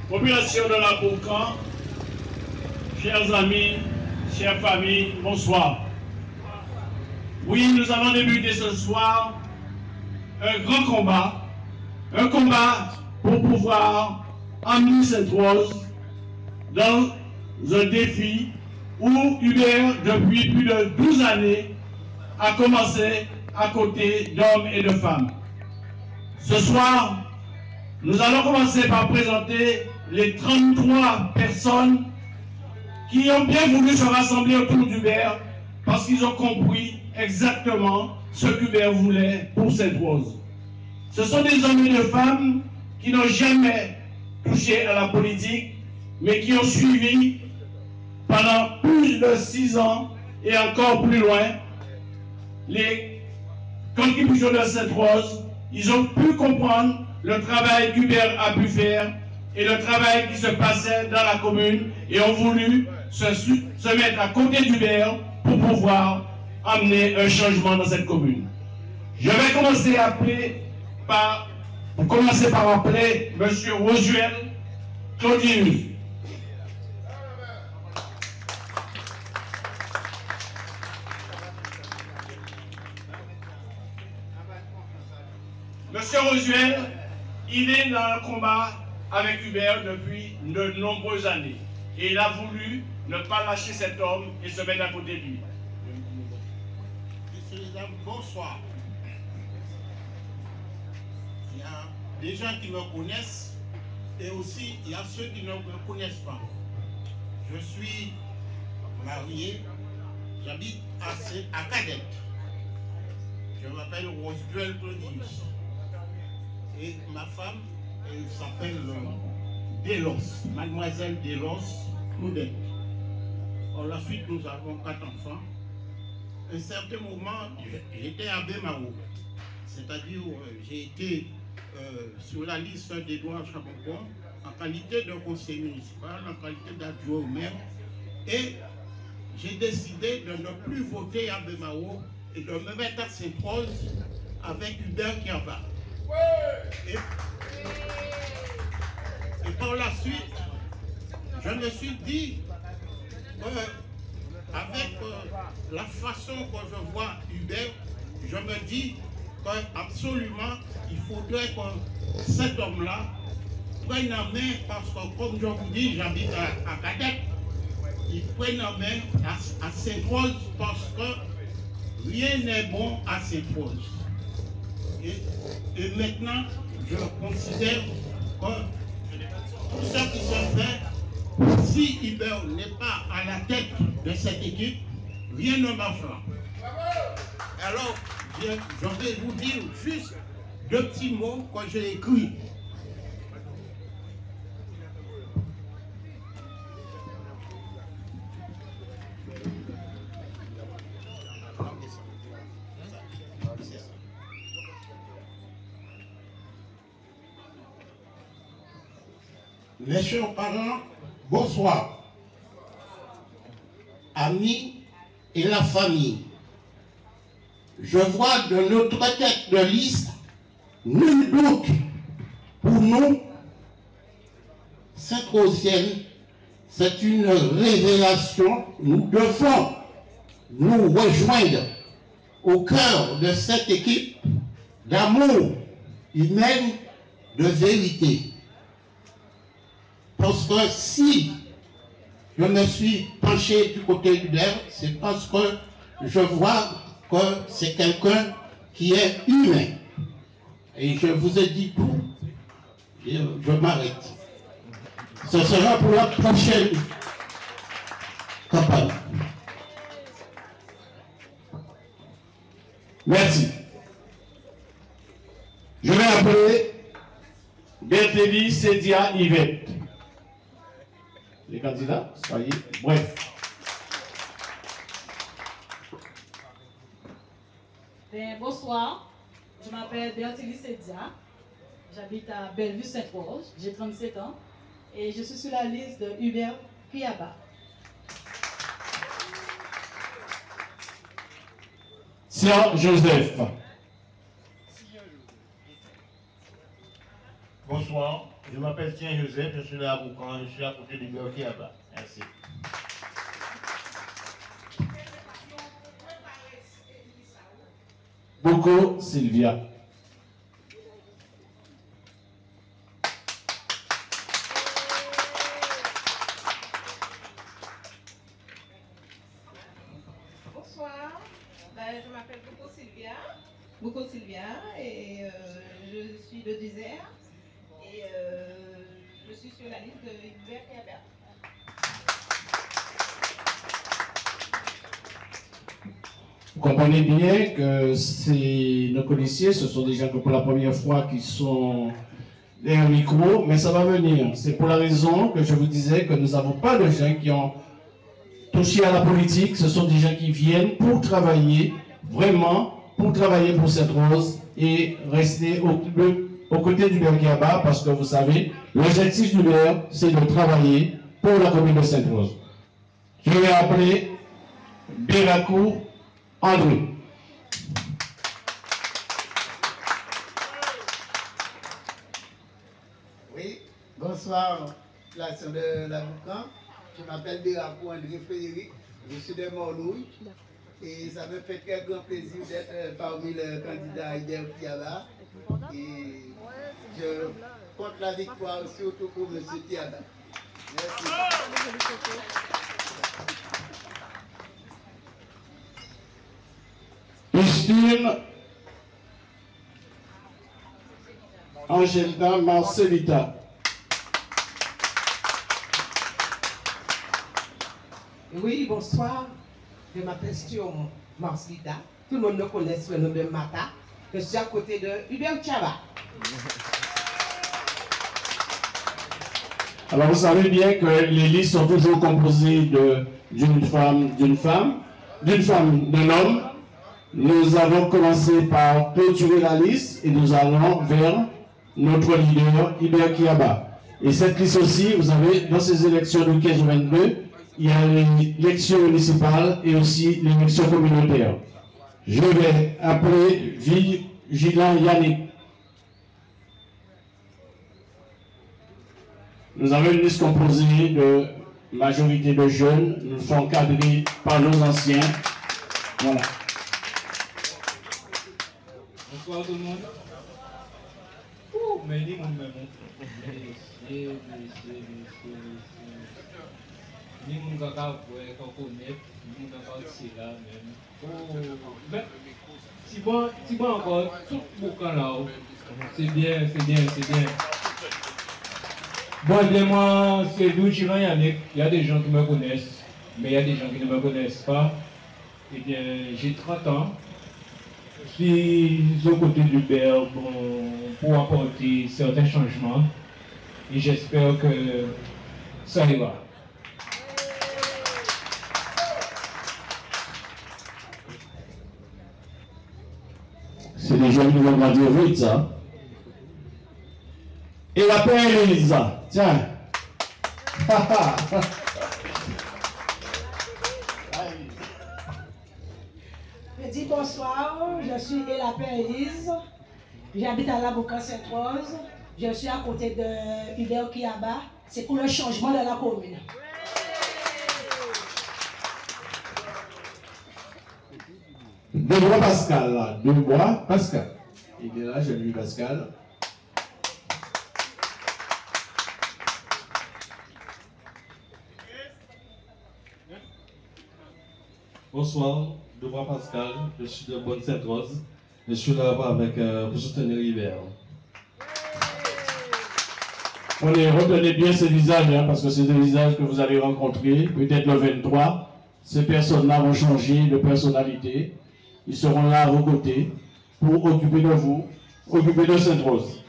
Population de la Bourcan, chers amis, chères familles, bonsoir. Oui, nous allons débuter ce soir un grand combat pour pouvoir amener cette rose dans un défi où Hubert, depuis plus de 12 années, a commencé à côté d'hommes et de femmes. Ce soir, nous allons commencer par présenter les 33 personnes qui ont bien voulu se rassembler autour d'Hubert parce qu'ils ont compris exactement ce qu'Hubert voulait pour cette rose. Ce sont des hommes et des femmes qui n'ont jamais touché à la politique, mais qui ont suivi pendant plus de 6 ans et encore plus loin les contributions de cette rose. Ils ont pu comprendre le travail qu'Hubert a pu faire et le travail qui se passait dans la commune et ont voulu se mettre à côté d'Hubert pour pouvoir amener un changement dans cette commune. Je vais commencer par appeler M. Rosuel Claudius. Monsieur Rosuel, il est dans un combat avec Hubert depuis de nombreuses années. Et il a voulu ne pas lâcher cet homme et se mettre à côté de lui. Messieurs les dames, bonsoir. Il y a des gens qui me connaissent et aussi il y a ceux qui ne me connaissent pas. Je suis marié, j'habite à Cadette. Je m'appelle Rosuel Claudius. Et ma femme, elle s'appelle Delos, mademoiselle Delos Claudette. Par la suite, nous avons 4 enfants. À un certain moment, j'étais à Bémao, c'est-à-dire j'ai été sur la liste d'Edouard Chaboncon en qualité de conseiller municipal, en qualité d'adjoint au maire, et j'ai décidé de ne plus voter à Bémao et de me mettre à Sainte-Rose avec Hubert Kiaba. Et par la suite, je me suis dit, avec la façon que je vois Hubert, je me dis qu'absolument, il faudrait que cet homme-là prenne en main, parce que comme je vous dis, j'habite à Cadette, il prenne en main à Sainte-Rose, parce que rien n'est bon à Sainte-Rose. Et maintenant, je considère que tout ce qui se fait, si Hubert n'est pas à la tête de cette équipe, rien ne marchera. Alors, je vais vous dire juste 2 petits mots que j'ai écrits. Mes chers parents, bonsoir. Amis et la famille, je vois de notre tête de liste, nul doute pour nous, Sainte-Rosienne, c'est une révélation. Nous devons nous rejoindre au cœur de cette équipe d'amour humain, de vérité. Parce que si je me suis penché du côté d'Hubert, c'est parce que je vois que c'est quelqu'un qui est humain. Et je vous ai dit tout, je m'arrête. Ce sera pour la prochaine campagne. Merci. Je vais appeler Berthélie Sédia Yvette. Les candidats, soyez bref. Bonsoir, je m'appelle Berthélie Sédia, j'habite à Bellevue-Sainte-Rose, j'ai 37 ans et je suis sur la liste de Hubert Kiaba. Sian Joseph. Bonsoir, je m'appelle Tien Joseph, je suis là à Boucan, je suis à côté du Berky là-bas. Merci. Boko Sylvia. Bonsoir, je m'appelle Boko Sylvia et je suis de Désert et je suis sur la liste de Hubert Kiaba. Vous comprenez bien que nos policiers, ce sont des gens que pour la première fois qui sont derrière un micro, mais ça va venir. C'est pour la raison que je vous disais que nous n'avons pas de gens qui ont touché à la politique, ce sont des gens qui viennent pour travailler, vraiment, pour travailler pour Sainte-Rose et rester aux côtés du Berky Kiaba, parce que vous savez, l'objectif du maire, c'est de travailler pour la commune de Sainte-Rose. Je vais appeler Bérakou André. Oui, bonsoir, population de la Boucan. Je m'appelle Bérakou André Frédéric, je suis de Morlouille et ça me fait très grand plaisir d'être parmi les candidats Hubert Kiaba et je compte la victoire surtout pour M. Kiaba. Merci. Justine Angelina Marcelita. Oui, bonsoir. Je m'appelle Stuart Marcelita. Tout le monde me connaît sous le nom de Mata. Je suis à côté de Hubert Kiaba. Alors vous savez bien que les listes sont toujours composées d'une femme, d'un homme. Nous avons commencé par clôturer la liste et nous allons vers notre leader Hubert Kiaba. Et cette liste aussi, vous savez, dans ces élections de 15 22, il y a l'élection municipale et aussi l'élection communautaire. Je vais appeler Vigilant Yannick. Nous avons une liste composée de majorité de jeunes, nous sommes cadrés par nos anciens. Voilà. Bonsoir tout le monde. Mais dis-moi même. Ni mon caca pour qu'on connaît, ni mon caca c'est là même. Si bon encore, tout boucan là, c'est bien. Bon, bien moi, c'est d'où je viens, Yannick. Il y a des gens qui me connaissent, mais il y a des gens qui ne me connaissent pas. Eh bien, j'ai 30 ans. Je suis aux côtés du père pour apporter certains changements. Et j'espère que ça ira. C'est des gens qui vont grandir vite, ça. Et la paix Elisa, tiens. Je dis bonsoir, je suis Elapin Elise, j'habite à la Boucan Sainte-Rose, je suis à côté de Hubert Kiaba, c'est pour le changement de la commune. Debois Pascal, là. Debois Pascal. Il est là, j'ai vu Pascal. Bonsoir, Debois Pascal, je suis de Bonne Sainte-Rose. Je suis là pour soutenir Hubert. Retenez bien ces visages, hein, parce que c'est des visages que vous allez rencontrer, peut-être le 23. Ces personnes-là vont changer de personnalité. Ils seront là à vos côtés pour occuper de vous, occuper de Sainte-Rose.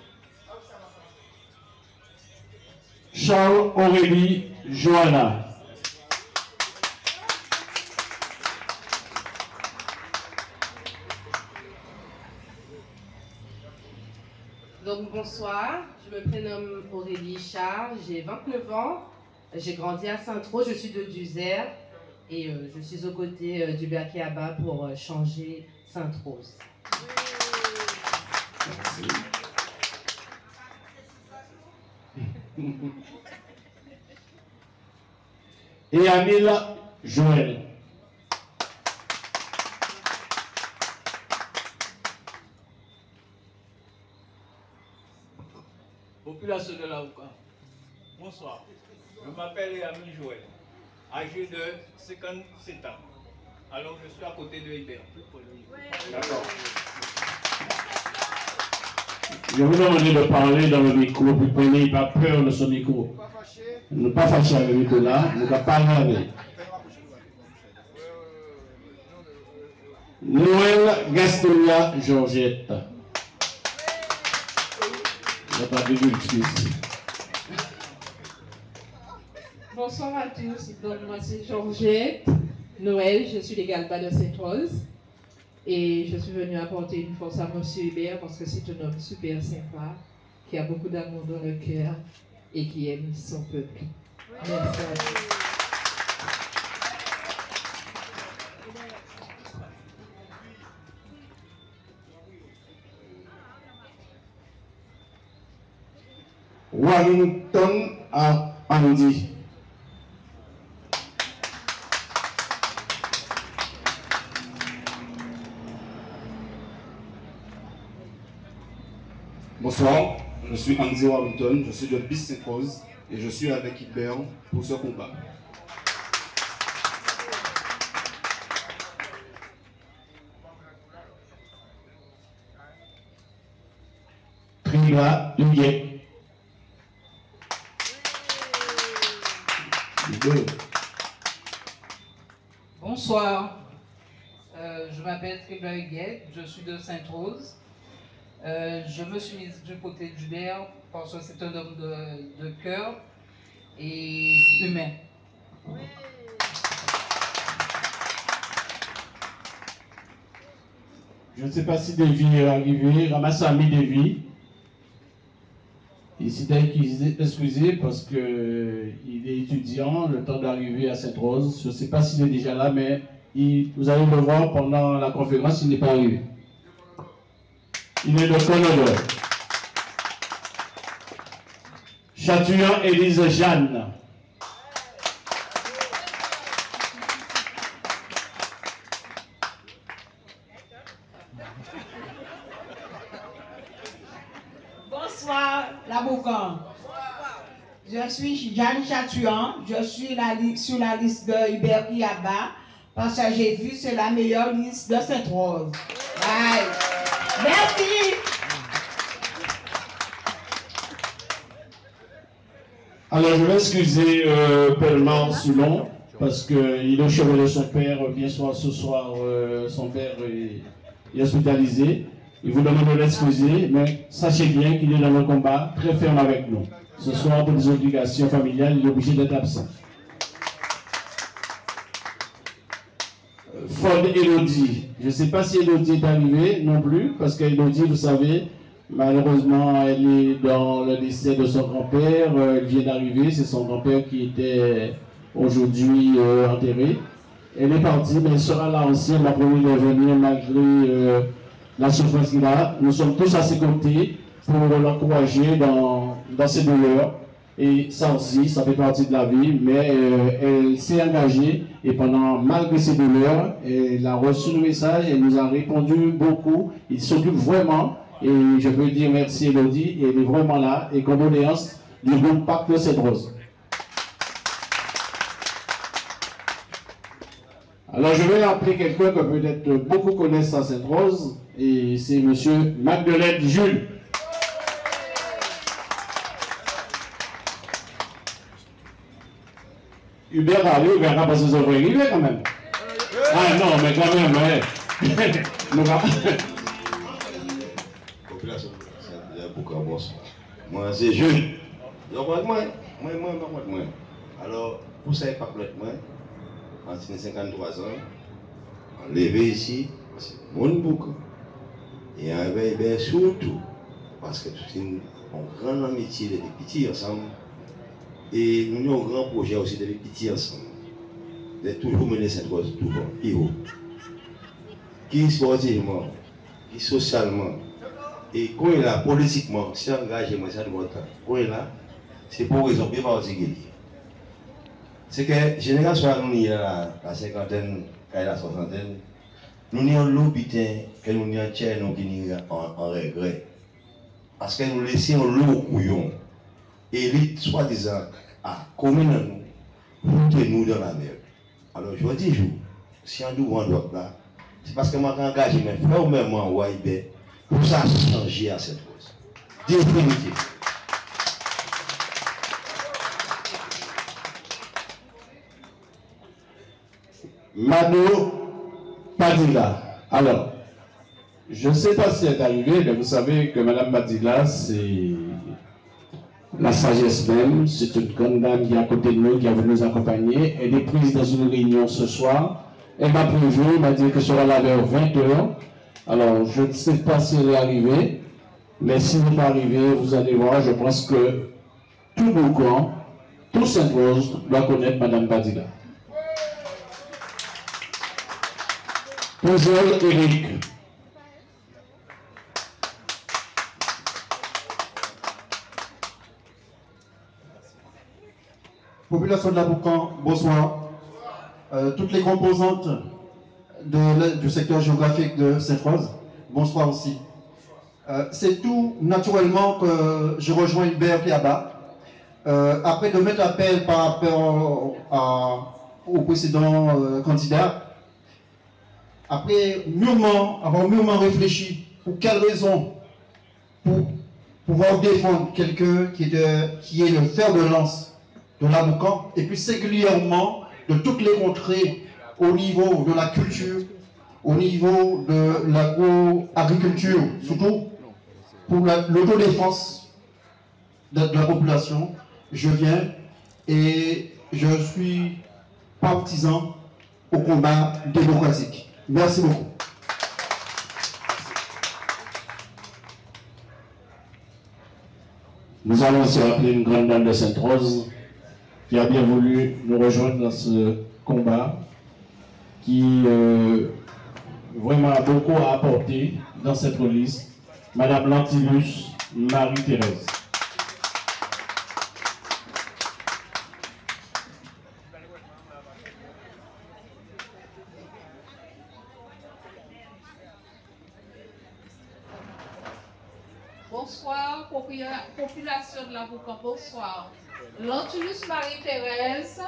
Charles Aurélie Johanna. Donc bonsoir, je me prénomme Aurélie Charles, j'ai 29 ans, j'ai grandi à Sainte-Rose, je suis de Désert et je suis aux côtés du Berky Kiaba pour changer Sainte-Rose. Et Amil Joël. Population de la Ouka. Bonsoir. Je m'appelle Amil Joël, âgé de 57 ans. Alors je suis à côté de Hébert. D'accord. Je vous demande de parler dans le micro, vous prenez pas peur de son micro. Ne pas fâcher avec le micro là, ne pas parler avec. Noël Gastonia Georgette. Bonsoir à tous, donc moi c'est Georgette Noël, je suis l'Égalba de Sainte-Rose et je suis venue apporter une force à Monsieur Hubert parce que c'est un homme super sympa, qui a beaucoup d'amour dans le cœur et qui aime son peuple. Merci à tous. Warrington à Andy. Bonsoir, je suis Andy Warrington, je suis de Bis Sainte-Rose et je suis avec Hubert pour ce combat. Trina Huguet. Bonsoir, je m'appelle Trina Huguet, je suis de Sainte-Rose. Je me suis mise du côté d'Hubert parce que c'est un homme de cœur et humain. Je ne sais pas si Davy est arrivé, Ramassami Davy. Il s'est excusé parce qu'il est étudiant, le temps d'arriver à Sainte-Rose. Je ne sais pas s'il est déjà là, mais vous allez le voir pendant la conférence, il n'est pas arrivé. Il est de Canada. Chatouillant Élise Jeanne. Bonsoir, la Boucan. Je suis Jeanne Chatouillant. Je suis sur la liste de Hubert Kiaba parce que j'ai vu c'est la meilleure liste de Sainte-Rose. Bye. Merci. Alors je vais excuser Pellemar Soulon parce qu'il est au chevet de son père. Bien sûr, ce soir, son père est hospitalisé. Il vous demande de l'excuser, mais sachez bien qu'il est dans le combat très ferme avec nous. Ce soir, pour des obligations familiales, il est obligé d'être absent. Ford Elodie. Je ne sais pas si Elodie est arrivée non plus, parce qu'Elodie, vous savez, malheureusement, elle est dans le décès de son grand-père. Elle vient d'arriver, c'est son grand-père qui était aujourd'hui enterré. Elle est partie, mais elle sera là aussi. Elle m'a promis de venir malgré la souffrance qu'il a. Nous sommes tous à ses côtés pour l'encourager dans ses douleurs. Et ça aussi, ça fait partie de la vie, mais elle s'est engagée et malgré ses douleurs, elle a reçu le message, elle nous a répondu beaucoup. Il s'occupe vraiment et je veux dire merci Elodie, et elle est vraiment là et condoléances du groupe Pacte de Sainte-Rose. Alors je vais appeler quelqu'un que peut-être beaucoup connaissent à Sainte-Rose et c'est monsieur Magdeleine Jules. Hubert a allé, Hubert a passé son vrai arrivé quand même. Ah non, mais quand même, ouais. Population, c'est beaucoup bonsoir. Moi, c'est jeune. Donc, moi. Alors, pour ça, il n'y a pas de moi. En 53 ans, on levé ici, c'est mon bouc. Et on avait surtout, parce que c'est un grand amitié de petits ensemble. Et nous avons un grand projet aussi de petits ensemble. De toujours mener cette cause tout bon, et haut. Qui sportivement, qui socialement, et quand il est là politiquement, c'est engagé, moi, ça doit être. Quand il est là, c'est pour raison bien particulière. C'est que, génération, nous y a la cinquantaine, la soixantaine, nous y a l'hôpital, que nous y a tiers, nous qui en regret. Parce que nous laissons l'eau couillon, élite, soi-disant, à commune nous, pour nous dans la mer. Alors, je dis, si on nous rend là, c'est parce que moi, j'ai engagé mes frères ou même moi, ouais, pour ça changer à cette chose. Définitivement. Mado Padilla. Alors, je ne sais pas si elle est arrivée, mais vous savez que Mme Padilla, c'est la sagesse même. C'est une grande dame qui est à côté de nous, qui a venu nous accompagner. Elle est prise dans une réunion ce soir. Elle m'a prévenu, elle m'a dit que ce sera là vers 20h. Alors, je ne sais pas si elle est arrivée, mais si elle n'est pas arrivée, vous allez voir, je pense que tout Boucan, tout Sainte-Rose doit connaître Mme Padilla. Bonjour Eric. Population de la Boucan, bonsoir. Toutes les composantes du secteur géographique de Sainte-Rose, bonsoir aussi. C'est tout naturellement que je rejoins Hubert Kiaba. Après de mettre appel par rapport au précédent candidat, après avoir mûrement réfléchi pour quelles raisons, pour pouvoir défendre quelqu'un qui est le fer de lance de la Boucan, et puis singulièrement de toutes les contrées au niveau de la culture, au niveau de l'agro-agriculture, surtout pour l'autodéfense de la population, je viens et je suis partisan au combat démocratique. Merci beaucoup. Nous allons aussi rappeler une grande dame de Sainte-Rose qui a bien voulu nous rejoindre dans ce combat, qui vraiment a beaucoup à apporter dans cette liste, Madame Lantilus Marie-Thérèse. Bonsoir, population de la Boucan, bonsoir. Lantilus Marie-Thérèse,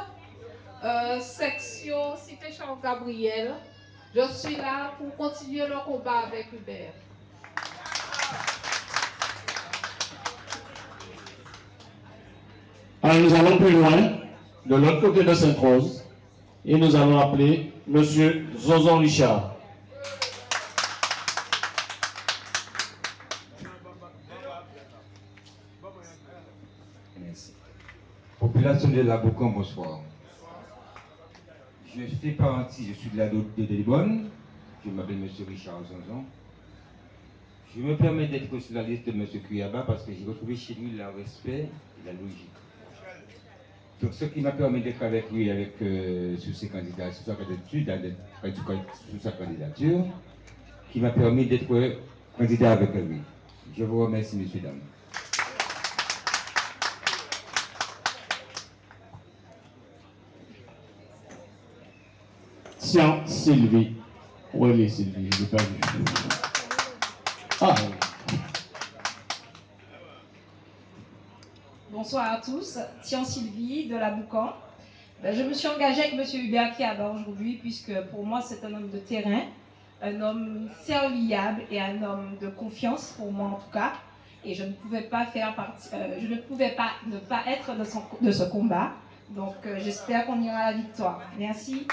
section Cité Charles-Gabriel. Je suis là pour continuer le combat avec Hubert. Alors nous allons plus loin, de l'autre côté de Sainte-Rose, et nous allons appeler M. Zozon Richard. Merci. Population de la Boucan, bonsoir. Je fais partie, je suis de la de Delibonne. Je m'appelle M. Richard Zonzon. Je me permets d'être sur la liste de M. Kuyaba parce que j'ai retrouvé chez lui le respect et la logique. Donc ce qui m'a permis d'être avec lui sur ses candidats, sur sa candidature, qui m'a permis d'être candidat avec lui. Je vous remercie, messieurs, dames. Tiens, Sylvie. Où elle est, Sylvie? Je ne l'ai pas vu. Ah. Bonsoir à tous. Tiens, Sylvie de la Boucan. Je me suis engagée avec M. Hubert Kiaba aujourd'hui, puisque pour moi, c'est un homme de terrain, un homme serviable et un homme de confiance, pour moi en tout cas. Et je ne pouvais pas ne pas être de ce combat. Donc, j'espère qu'on ira à la victoire. Merci.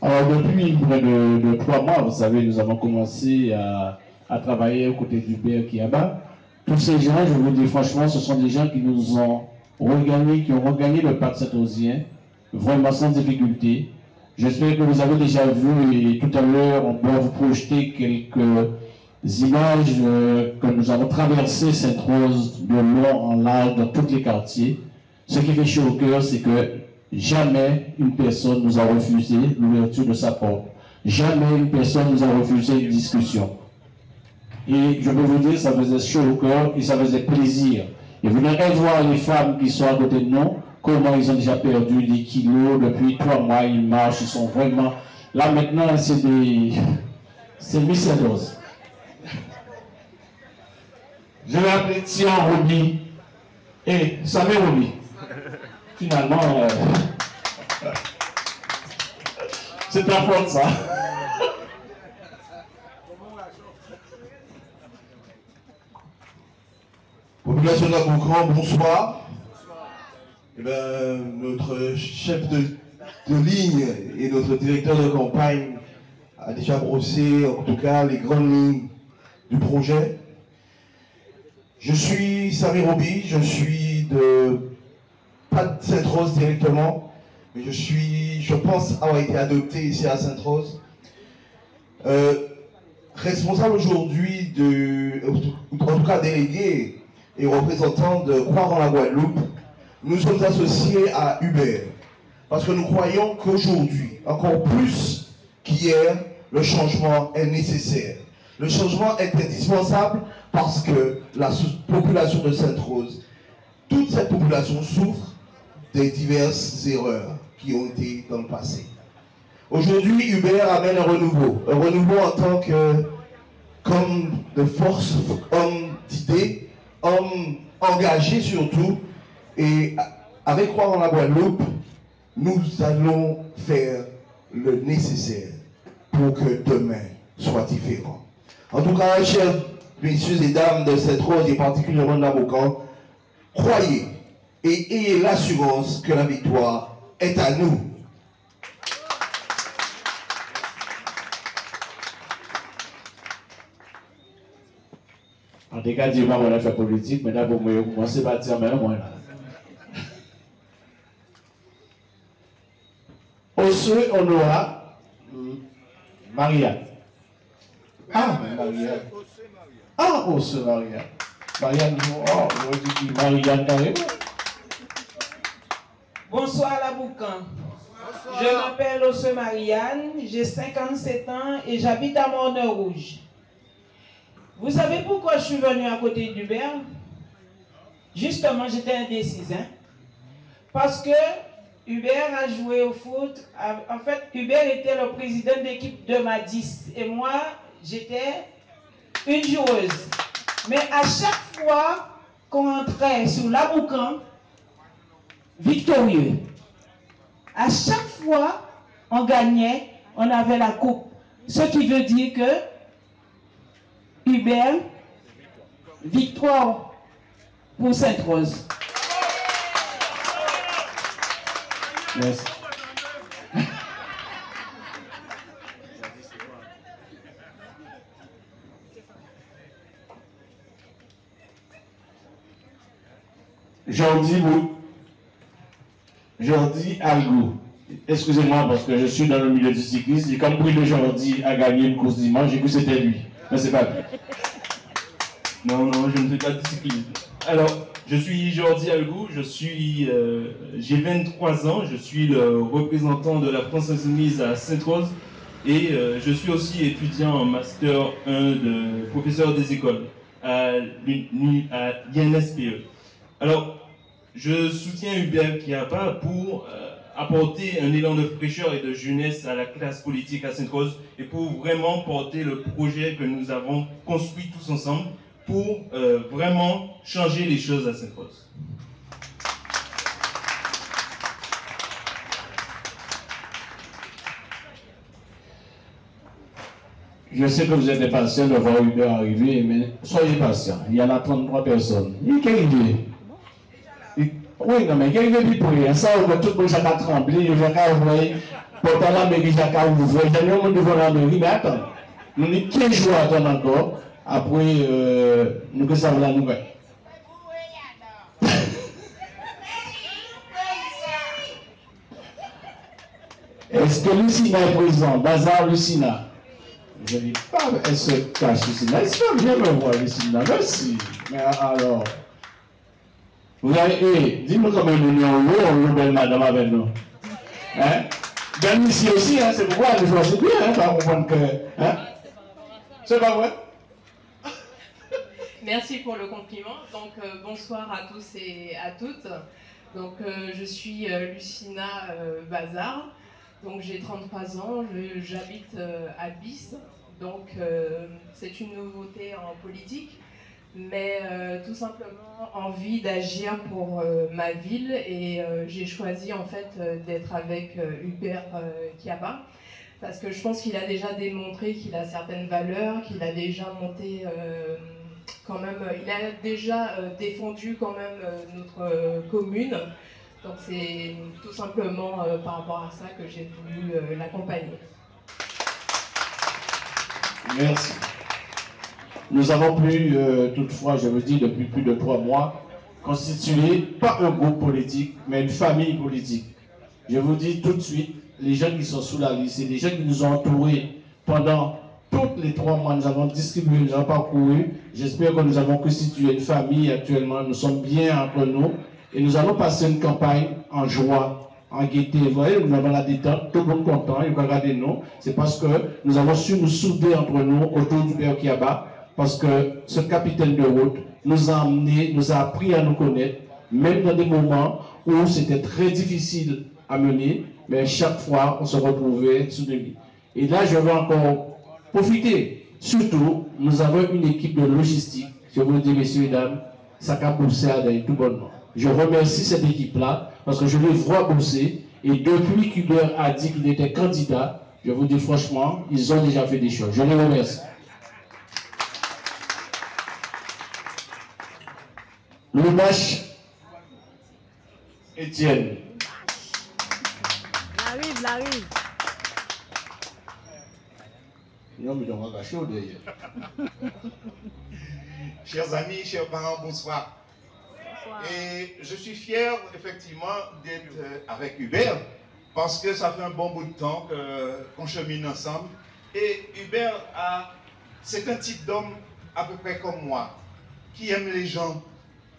Alors, depuis près de 3 mois, vous savez, nous avons commencé à travailler aux côtés d'Hubert Kiaba. Tous ces gens, je vous dis franchement, ce sont des gens qui nous ont regagné, qui ont regagné le pacte saint-rosien, vraiment sans difficulté. J'espère que vous avez déjà vu, et tout à l'heure, on peut vous projeter quelques images que nous avons traversé Sainte-Rose de long en large dans tous les quartiers. Ce qui fait chaud au cœur, c'est que jamais une personne nous a refusé l'ouverture de sa porte. Jamais une personne nous a refusé une discussion. Et je peux vous dire, ça faisait chaud au cœur et ça faisait plaisir. Et vous n'allez voir les femmes qui sont à côté de nous, comment ils ont déjà perdu des kilos depuis 3 mois, ils marchent, ils sont vraiment... Là maintenant, c'est des... C'est misérose. Je vais appeler Tian Roby et Samé Roby. Finalement, c'est ta faute ça. Population de la Boucan, bonsoir. Eh ben, notre chef de ligne et notre directeur de campagne a déjà brossé, en tout cas, les grandes lignes du projet. Je suis Samir Roby, je suis pas de Sainte-Rose directement, mais je pense avoir été adopté ici à Sainte-Rose. Responsable aujourd'hui en tout cas délégué et représentant de Croire en la Guadeloupe, nous sommes associés à Hubert. Parce que nous croyons qu'aujourd'hui, encore plus qu'hier, le changement est nécessaire. Le changement est indispensable parce que la population de Sainte-Rose, toute cette population souffre des diverses erreurs qui ont été dans le passé. Aujourd'hui, Hubert amène un renouveau en tant qu'homme de force, homme d'idées, homme engagé surtout, et avec Croire en la Guadeloupe, nous allons faire le nécessaire pour que demain soit différent. En tout cas, chers messieurs et dames de Sainte-Rose et particulièrement de la Boucan, croyez et ayez l'assurance que la victoire est à nous. En tout cas, Dieu m'a fait faire politique, mais d'abord, moi, je commence à dire, mais moi, là. Au seuil, on aura Marianne. Ah, Marianne. Ah, au seuil, Marianne. Marianne, oh, je dis Marianne carrément. Bonsoir la Boucan. Je m'appelle Osse Marianne, j'ai 57 ans et j'habite à Morne-Rouge. Vous savez pourquoi je suis venue à côté d'Hubert? Justement, j'étais indécise. Parce que Hubert a joué au foot. En fait, Hubert était le président d'équipe de Madis. Et moi, j'étais une joueuse. Mais à chaque fois qu'on entrait sur la Boucan, victorieux. À chaque fois, on gagnait, on avait la coupe. Ce qui veut dire que Hubert, victoire pour Sainte-Rose. Merci. Jordi Algo. Excusez-moi parce que je suis dans le milieu du cyclisme et comme Bruno de Jordi a gagné une course dimanche, j'ai cru que c'était lui. Mais c'est pas lui. Non, je ne fais pas de cyclisme. Alors, je suis Jordi Algo, j'ai 23 ans, je suis le représentant de la France Insoumise à Sainte-Rose et je suis aussi étudiant en Master 1 de professeur des écoles à l'INSPE. Alors, je soutiens Hubert Kiaba pour apporter un élan de fraîcheur et de jeunesse à la classe politique à Sainte-Rose et pour vraiment porter le projet que nous avons construit tous ensemble pour vraiment changer les choses à Sainte-Rose. Je sais que vous êtes impatient de voir Hubert arriver, mais soyez patient. Il y en a 33 personnes. Il est arrivé. Oui, non, mais il est arrivé pour rien. Ça, on va tout le monde a tremblé, il va ouvrir. Pourtant, la mairie a ouvert. Il y a un monde devant la mairie, mais attends. Nous avons 15 jours à attendre encore. Après, nous que ça va la nouvelle. Est-ce que Lucina est présent? Bazar Lucina. Je dis pas, elle se cache Lucina. Est-ce que viens me voir Lucina? Merci. Mais alors, vous avez, dis-moi comment nous avons une belle madame avec nous. Hein? Bien ici aussi, hein, c'est pourquoi elle choisit bien, hein, pas comprendre que. Hein? C'est pas vrai? Merci pour le compliment. Donc, bonsoir à tous et à toutes. Donc, je suis Lucina Bazar. Donc, j'ai 33 ans. J'habite à Bis. Donc, c'est une nouveauté en politique, mais tout simplement envie d'agir pour ma ville. Et j'ai choisi en fait d'être avec Hubert Kiaba, parce que je pense qu'il a déjà démontré qu'il a certaines valeurs, qu'il a déjà monté quand même, il a déjà défendu quand même notre commune. Donc c'est tout simplement par rapport à ça que j'ai voulu l'accompagner. Merci. Nous avons pu, toutefois, je veux dire, depuis plus de 3 mois, constituer pas un groupe politique, mais une famille politique. Je vous dis tout de suite, les gens qui sont sous la liste, c'est les gens qui nous ont entourés pendant tous les 3 mois. Nous avons distribué, nous avons parcouru. J'espère que nous avons constitué une famille actuellement. Nous sommes bien entre nous et nous allons passer une campagne en joie, en gaieté. Vous voyez, nous avons la détente, tout le monde content, il va regarder nous. C'est parce que nous avons su nous souder entre nous autour du Père Kiaba, parce que ce capitaine de route nous a amené, nous a appris à nous connaître, même dans des moments où c'était très difficile à mener, mais chaque fois on se retrouvait sous lui. Et là, je veux encore profiter. Surtout, nous avons une équipe de logistique. Je vous le dis, messieurs et dames, ça a poussé à d'aller tout bonnement. Je remercie cette équipe-là parce que je les vois bosser. Et depuis qu'Hubert a dit qu'il était candidat, je vous dis franchement, ils ont déjà fait des choses. Je les remercie. Loubache Étienne. L'arrive. Chers amis, chers parents, bonsoir. Et je suis fier effectivement d'être avec Hubert parce que ça fait un bon bout de temps qu'on chemine ensemble. Et Hubert, c'est un type d'homme à peu près comme moi, qui aime les gens,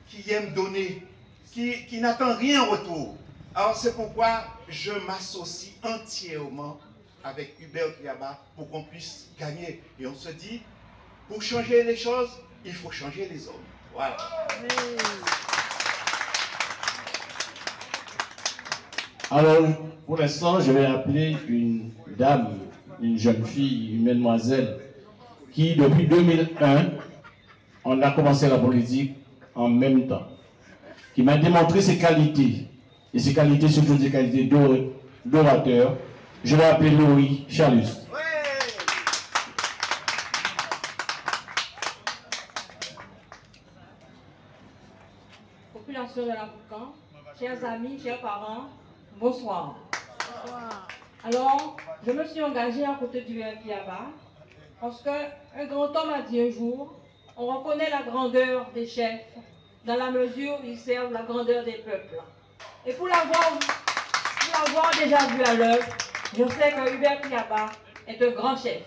qui aime donner, qui n'attend rien en retour. Alors c'est pourquoi je m'associe entièrement avec Hubert Kiaba pour qu'on puisse gagner. Et on se dit, pour changer les choses, il faut changer les hommes. Voilà. Alors, pour l'instant, je vais appeler une dame, une jeune fille, une mademoiselle, qui depuis 2001, on a commencé la politique en même temps, qui m'a démontré ses qualités, et ses qualités, surtout des qualités d'orateur. Je vais appeler Laurie Chalus. Population de la Boucan, chers amis, chers parents, bonsoir. Alors, je me suis engagée à côté du Père Kiaba parce qu'un grand homme a dit un jour, on reconnaît la grandeur des chefs dans la mesure où ils servent la grandeur des peuples. Et pour l'avoir déjà vu à l'œuvre, je sais que Hubert Kiaba est un grand chef.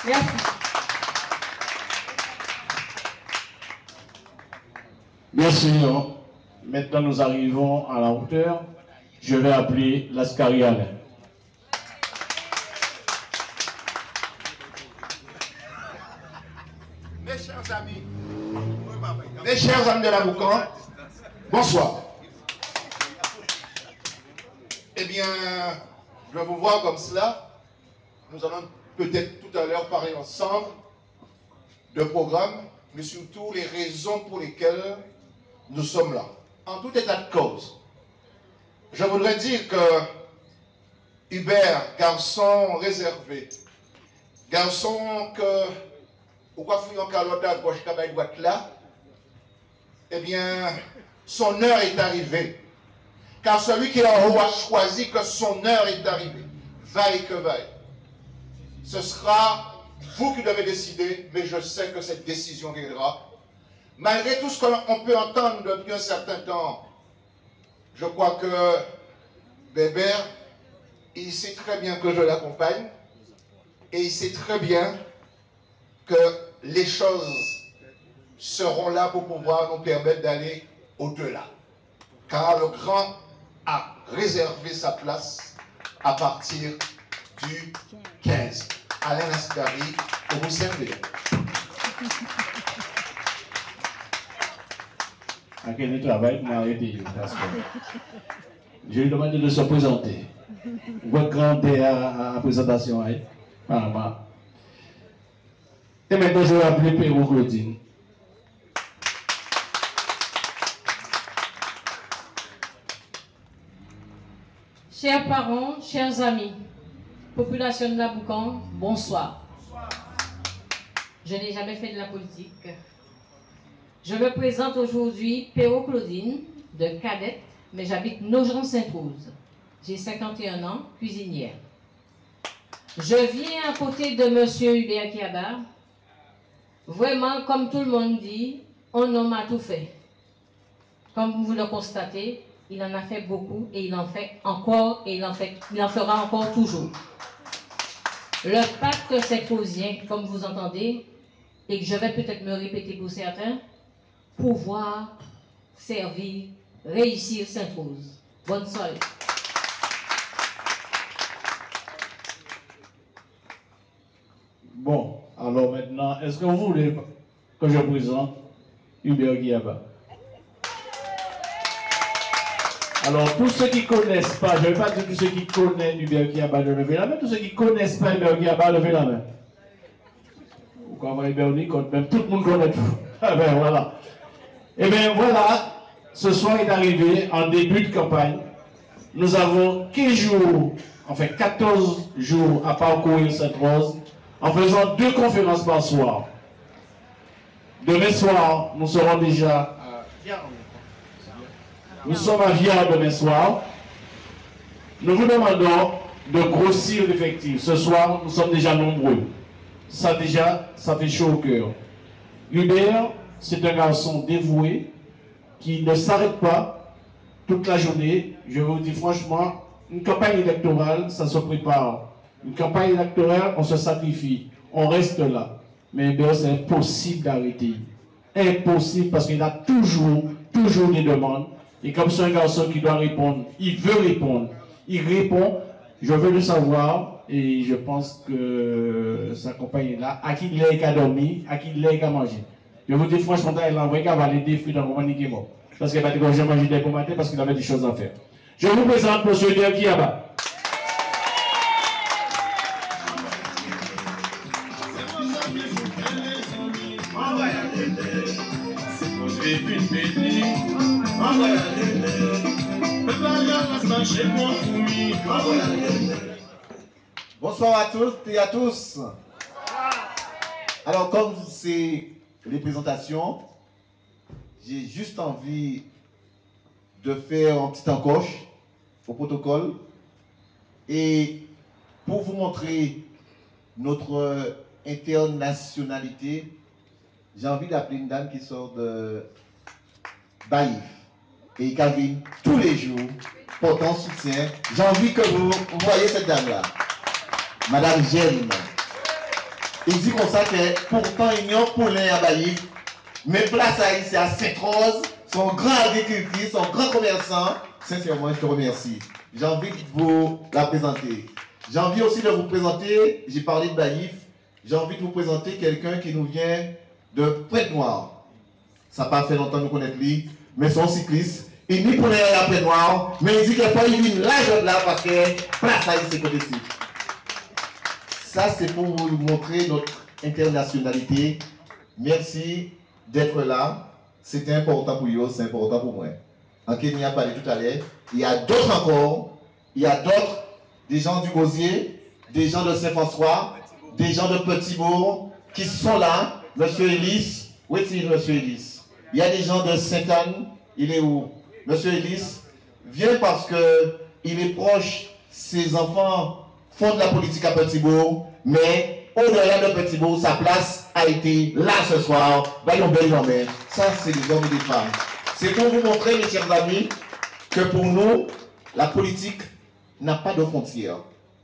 Merci. Bien sûr, maintenant nous arrivons à la hauteur. Je vais appeler Lascari Alain. Mes chers amis de la Boucan, bonsoir. Eh bien, je vais vous voir comme cela. Nous allons peut-être tout à l'heure parler ensemble de programme, mais surtout les raisons pour lesquelles nous sommes là. En tout état de cause, je voudrais dire que Hubert, garçon réservé, garçon que, pourquoi fouiller en calotte à gauche, à droite là, eh bien, son heure est arrivée. Car celui qui est en haut a choisi que son heure est arrivée. Vaille que vaille. Ce sera vous qui devez décider, mais je sais que cette décision viendra. Malgré tout ce qu'on peut entendre depuis un certain temps, je crois que Bébert, il sait très bien que je l'accompagne et il sait très bien que les choses seront là pour pouvoir nous permettre d'aller au-delà. Car le grand a réservé sa place à partir du 15. Alain Lascari, pour vous servir. À quel travail, m'a arrêté parce que je lui ai demandé de se présenter. Votre grande à la présentation, hein? Et maintenant, je vais appeler Péro Claudine. Chers parents, chers amis, population de la Boucan, bonsoir. Je n'ai jamais fait de la politique. Je me présente aujourd'hui Péro Claudine, de Cadette, mais j'habite Nogent-Sainte-Rose. J'ai 51 ans, cuisinière. Je viens à côté de M. Hubert Kiaba. Vraiment, comme tout le monde dit, un homme a tout fait. Comme vous le constatez, il en a fait beaucoup et il en fait encore et il en fera encore toujours. Le pacte saint-rosien, comme vous entendez, et que je vais peut-être me répéter pour certains, pouvoir, servir, réussir Sainte-Rose. Bonne soirée. Bon, alors maintenant, est-ce que vous voulez que je présente Hubert Kiaba? Alors, tous ceux qui ne connaissent pas, je ne vais pas dire tous ceux qui connaissent Hubert Kiaba de lever la main, tous ceux qui ne connaissent pas Hubert Kiaba, levez la main. Vous comprenez Hubert, même tout le monde connaît tout. Ah ben voilà. Et bien voilà, ce soir est arrivé en début de campagne. Nous avons 15 jours, enfin 14 jours à parcourir Sainte-Rose en faisant 2 conférences par soir. Demain soir, nous serons déjà à Viard. Nous sommes à Viard demain soir. Nous vous demandons de grossir l'effectif. Ce soir, nous sommes déjà nombreux. Ça fait chaud au cœur. Hubert, c'est un garçon dévoué qui ne s'arrête pas toute la journée. Je vous dis franchement, une campagne électorale, ça se prépare. Une campagne électorale, on se sacrifie. On reste là. Mais Hubert, c'est impossible d'arrêter. Impossible parce qu'il a toujours des demandes. Et comme c'est un garçon qui doit répondre, il veut répondre. Il répond, je veux le savoir, et je pense que sa compagne est là. À qui il est qu'à dormir, à qui il est qu'à manger. Je vous dis franchement, il a envoyé qu'à avaler des fruits dans le moment qui est mort. Parce qu'il va dire que j'ai mangé des pommes matin parce qu'il avait des choses à faire. Je vous présente M. Hubert Kiaba. Bonsoir à tous et à tous. Alors, comme c'est les présentations, j'ai juste envie de faire un petit encoche au protocole et pour vous montrer notre internationalité, j'ai envie d'appeler une dame qui sort de Baïf et qui vient tous les jours portant soutien. J'ai envie que vous voyez cette dame-là, Madame Gemme. Il dit comme ça que pourtant il y a un poulain à Baïf, mais place à ici à Sainte-Rose, son grand agriculteur, son grand commerçant. Sincèrement, je te remercie. J'ai envie de vous la présenter. J'ai envie aussi de vous présenter, j'ai parlé de Baïf, j'ai envie de vous présenter quelqu'un qui nous vient de Pointe-Noire. Ça n'a pas fait longtemps nous connaître lui, mais son cycliste. Il dit pour aller à Pointe-Noire, mais il dit qu'il n'y a pas eu là, là parce que place à ici côté-ci. Ça, c'est pour vous montrer notre internationalité. Merci d'être là. C'était important pour vous, c'est important pour moi. En Kenya, parlé tout à l'heure. Il y a d'autres encore. Il y a d'autres, des gens du Gosier, des gens de Saint-François, des gens de Petit-Bourg qui sont là. Monsieur Elis, où est-il, Monsieur Elis? Il y a des gens de Sainte-Anne. Il est où? Monsieur Elis vient parce qu'il est proche. Ses enfants font de la politique à Petit-Bourg, mais au-delà de Petit-Bourg, sa place a été là ce soir. Voyons belle journée. Ça, c'est des hommes et des femmes. C'est pour vous montrer, mes chers amis, que pour nous, la politique n'a pas de frontières.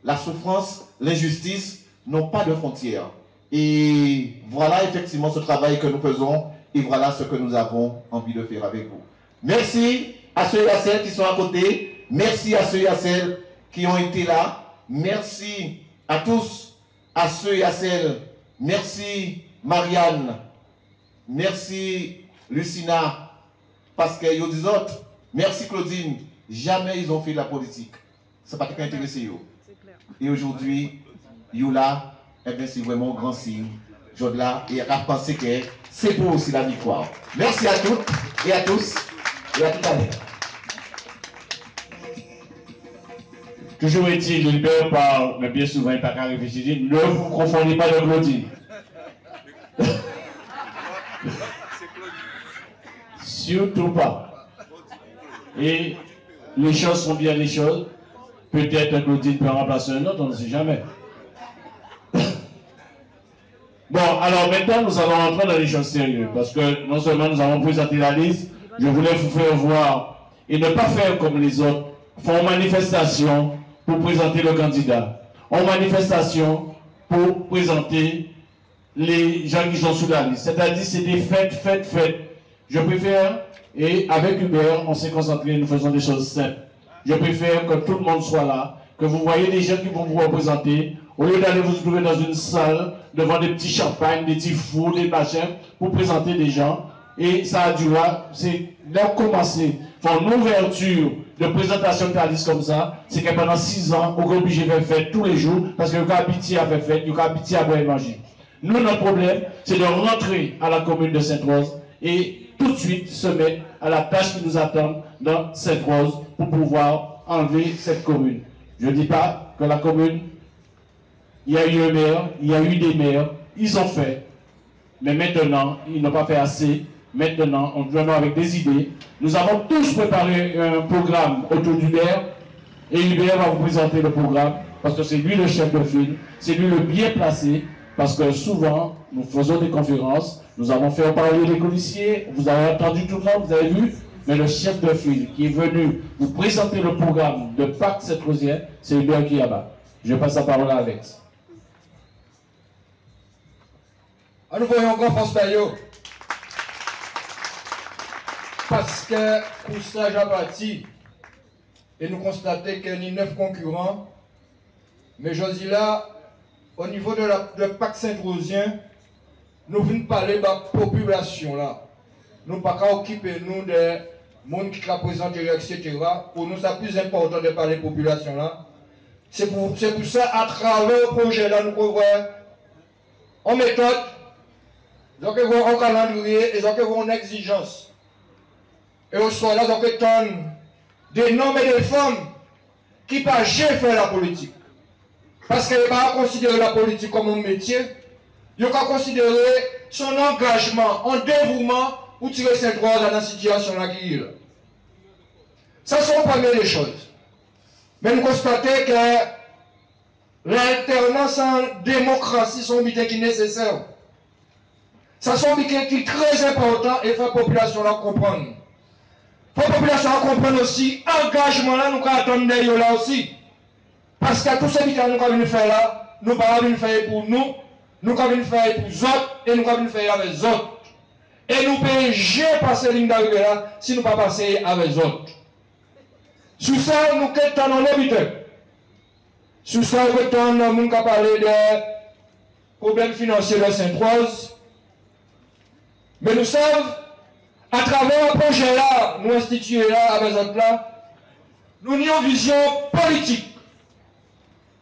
La souffrance, l'injustice n'ont pas de frontières. Et voilà effectivement ce travail que nous faisons et voilà ce que nous avons envie de faire avec vous. Merci à ceux et à celles qui sont à côté. Merci à ceux et à celles qui ont été là. Merci à tous, à ceux et à celles. Merci Marianne merci Lucina, parce que ils disent autres, merci Claudine, jamais ils ont fait de la politique. C'est pas quelqu'un intéressé. Et aujourd'hui, ils là, eh bien, c'est vraiment un grand signe. Je là, et à penser que c'est pour aussi la victoire. Merci à toutes et à tous, et à tout à l'heure. Toujours est-il, Gilbert parle, mais bien souvent, il n'y a pas qu'à réfléchir. Ne vous confondez pas de Claudine. Surtout pas. Et les choses sont bien les choses. Peut-être Claudine peut remplacer un autre, on ne sait jamais. Bon, alors maintenant, nous allons entrer dans les choses sérieuses. Parce que non seulement nous avons présenté la liste, je voulais vous faire voir et ne pas faire comme les autres. Font manifestation pour présenter le candidat. En manifestation pour présenter les gens qui sont sous la liste. C'est-à-dire, c'est des fêtes. Je préfère, et avec Hubert, on s'est concentré, nous faisons des choses simples. Je préfère que tout le monde soit là, que vous voyez des gens qui vont vous représenter, au lieu d'aller vous trouver dans une salle, devant des petits champagnes, des petits fours, des machins, pour présenter des gens. Et ça a duré, c'est là commencer, faire une ouverture de présentation de la liste comme ça, c'est que pendant 6 ans, on est obligé de faire fête tous les jours, parce que le cas pitié à faire fête, le cas pitié à boire et manger. Nous, notre problème, c'est de rentrer à la commune de Sainte-Rose et tout de suite se mettre à la tâche qui nous attend dans Sainte-Rose pour pouvoir enlever cette commune. Je ne dis pas que la commune, il y a eu un maire, il y a eu des maires, ils ont fait, mais maintenant, ils n'ont pas fait assez. Maintenant, on vient avec des idées. Nous avons tous préparé un programme autour d'Hubert, et Hubert va vous présenter le programme, parce que c'est lui le chef de file, c'est lui le bien placé, parce que souvent, nous faisons des conférences, nous avons fait parler les policiers, vous avez entendu tout le monde, vous avez vu, mais le chef de file qui est venu vous présenter le programme de Pacte Sainte-Rosien, c'est Hubert Kiaba. Je passe la parole à Alex. Nous voyons grand France Taillot. Parce que pour ça, j'ai parti et nous constatons qu'il y a 9 concurrents. Mais je dis là, au niveau de la Pacte Saint-Rosien, nous venons parler de la population là. Nous ne pouvons pas occuper nous des gens qui représentent, etc. Pour nous, c'est plus important de parler de la population là. C'est pour ça, à travers le projet là, nous pouvons voir en méthode, donc en calendrier et donc en exigence. Et au soir là, donc des hommes et des femmes qui ne peuvent pas faire la politique. Parce qu'ils ne peuvent pas considérer la politique comme un métier. Ils peuvent considérer son engagement, en dévouement pour tirer cette droit dans la situation là qui est là. Ça, c'est la première des choses. Mais nous constatons que l'alternance en démocratie sont des qui nécessaires. Ça sont des qui est très important et fait la population là comprendre. Pour la population comprendre aussi, engagement là, nous attendons d'ailleurs là aussi. Parce que tout ce que nous avons fait là, nous ne pouvons pas faire pour nous, nous avons fait pour les autres et nous avons fait avec les autres. Et nous ne pouvons jamais passer la ligne d'arrivée là si nous ne pouvons pas passer avec les autres. Sur ça, nous sommes dans l'habitude. Sur ça, nous avons parlé des problèmes financiers de Sainte-Rose. Mais nous savons, à travers le projet là, nous institués là, avec autres là, nous avons une vision politique.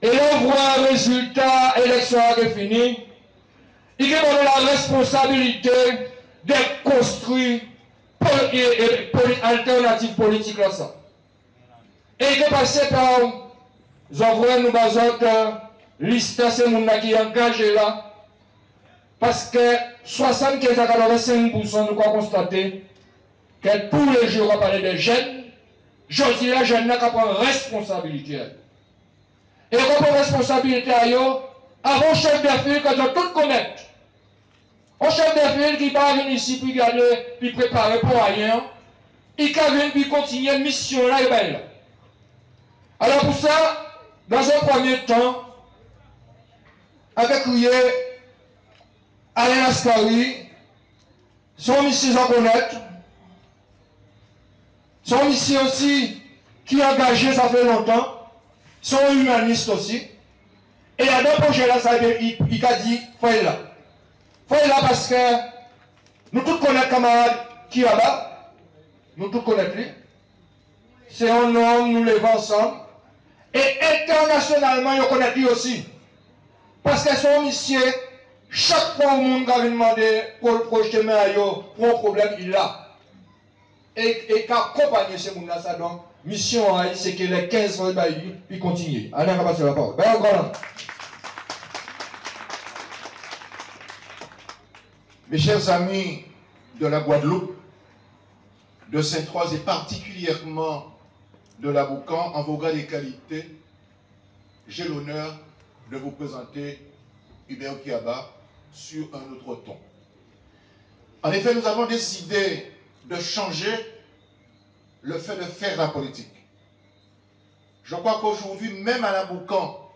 Et là, on voit un résultat électoral fini. Il y a la responsabilité de construire une alternative politique là ça. Et il est passé par, nous avons nous basons liste de ces gens qui sont engagés là. Parce que 75 à 85%, nous avons constaté que tous les jours, on parle des jeunes. Je dis là, jeunes n'a qu'à prendre responsabilité. Et quand on prend responsabilité à eux, avant chef de file que doit tout connaître. Un chef de file qui va venir ici pour garder, puis préparer pour rien, il va venir puis continuer la mission là et bien là. Alors pour ça, dans un premier temps, avec Alain Ascari, son mission à connaître, son mission aussi qui est engagé, ça fait longtemps, son humaniste aussi. Et il y a deux projets là, ça il a dit, faut là. Faut là parce que Nous tous connaissons camarade qui est là. Nous tous connaissons lui. C'est un homme, nous levons ensemble. Et internationalement, nous connaissons lui aussi. Parce que son mission, chaque fois où le monde a demandé pour le projeter pour un problème, il l'a. Et qu'accompagner ce monde-là, ça donc, mission, c'est que les 15 ans, ils continuent. Allez, on va passer la parole. Mes chers amis de la Guadeloupe, de Sainte-Rose et particulièrement de la Boucan, en vos grades et qualités, j'ai l'honneur de vous présenter Hubert Kiaba sur un autre ton. En effet, nous avons décidé de changer le fait de faire la politique. Je crois qu'aujourd'hui, même à la Boucan,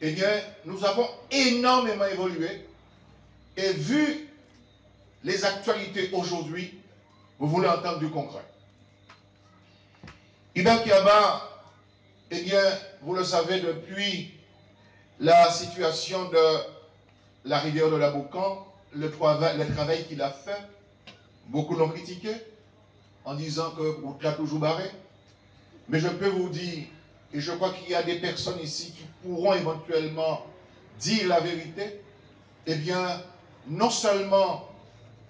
eh bien, nous avons énormément évolué. Et vu les actualités aujourd'hui, vous voulez entendre du concret. Hubert Kiaba, eh bien, vous le savez, depuis la situation de la rivière de la Boucan, le travail qu'il a fait, beaucoup l'ont critiqué en disant que vous l'a toujours barré. Mais je peux vous dire, et je crois qu'il y a des personnes ici qui pourront éventuellement dire la vérité, eh bien, non seulement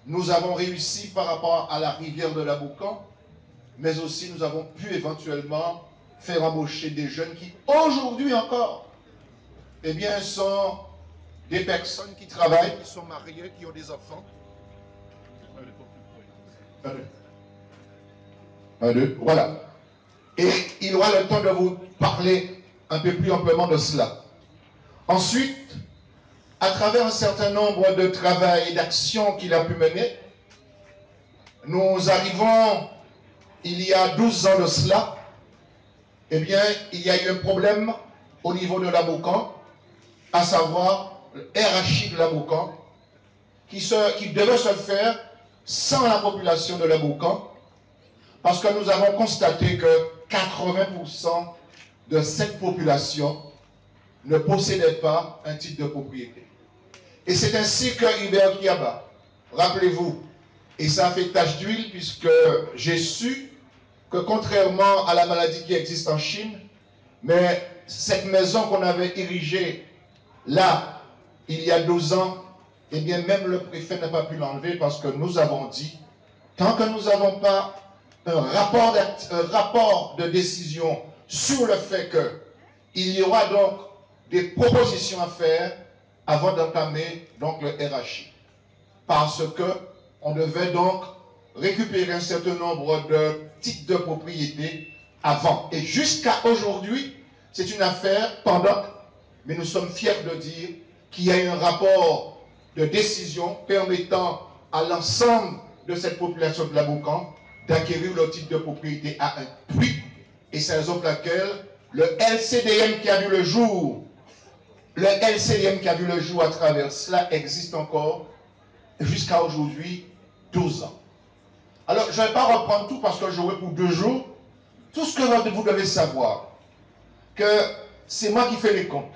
nous avons réussi par rapport à la rivière de la Boucan, mais aussi nous avons pu éventuellement faire embaucher des jeunes qui, aujourd'hui encore, eh bien, sont des personnes qui travaillent, qui sont mariées, qui ont des enfants. Voilà. Et il aura le temps de vous parler un peu plus amplement de cela. Ensuite, à travers un certain nombre de travaux et d'actions qu'il a pu mener, nous arrivons, il y a 12 ans de cela, eh bien, il y a eu un problème au niveau de la Boucan, à savoir le RHI de la Boucan, qui devait se faire sans la population de la Boucan, parce que nous avons constaté que 80% de cette population ne possédait pas un titre de propriété. Et c'est ainsi que Hubert Kiaba, rappelez-vous, et ça a fait tache d'huile puisque j'ai su que contrairement à la maladie qui existe en Chine, mais cette maison qu'on avait érigée là, il y a 12 ans, eh bien même le préfet n'a pas pu l'enlever parce que nous avons dit, tant que nous n'avons pas un rapport de décision sur le fait qu'il y aura donc des propositions à faire avant d'entamer donc le RHI. Parce que on devait donc récupérer un certain nombre de titres de propriété avant. Et jusqu'à aujourd'hui, c'est une affaire pendante, mais nous sommes fiers de dire qu'il y a eu un rapport de décision permettant à l'ensemble de cette population de la Boucan d'acquérir le titre de propriété à un prix. Et c'est la raison pour laquelle le LCDM qui a vu le jour, à travers cela existe encore jusqu'à aujourd'hui 12 ans. Alors, je ne vais pas reprendre tout parce que j'aurai pour 2 jours. Tout ce que vous devez savoir, que c'est moi qui fais les comptes.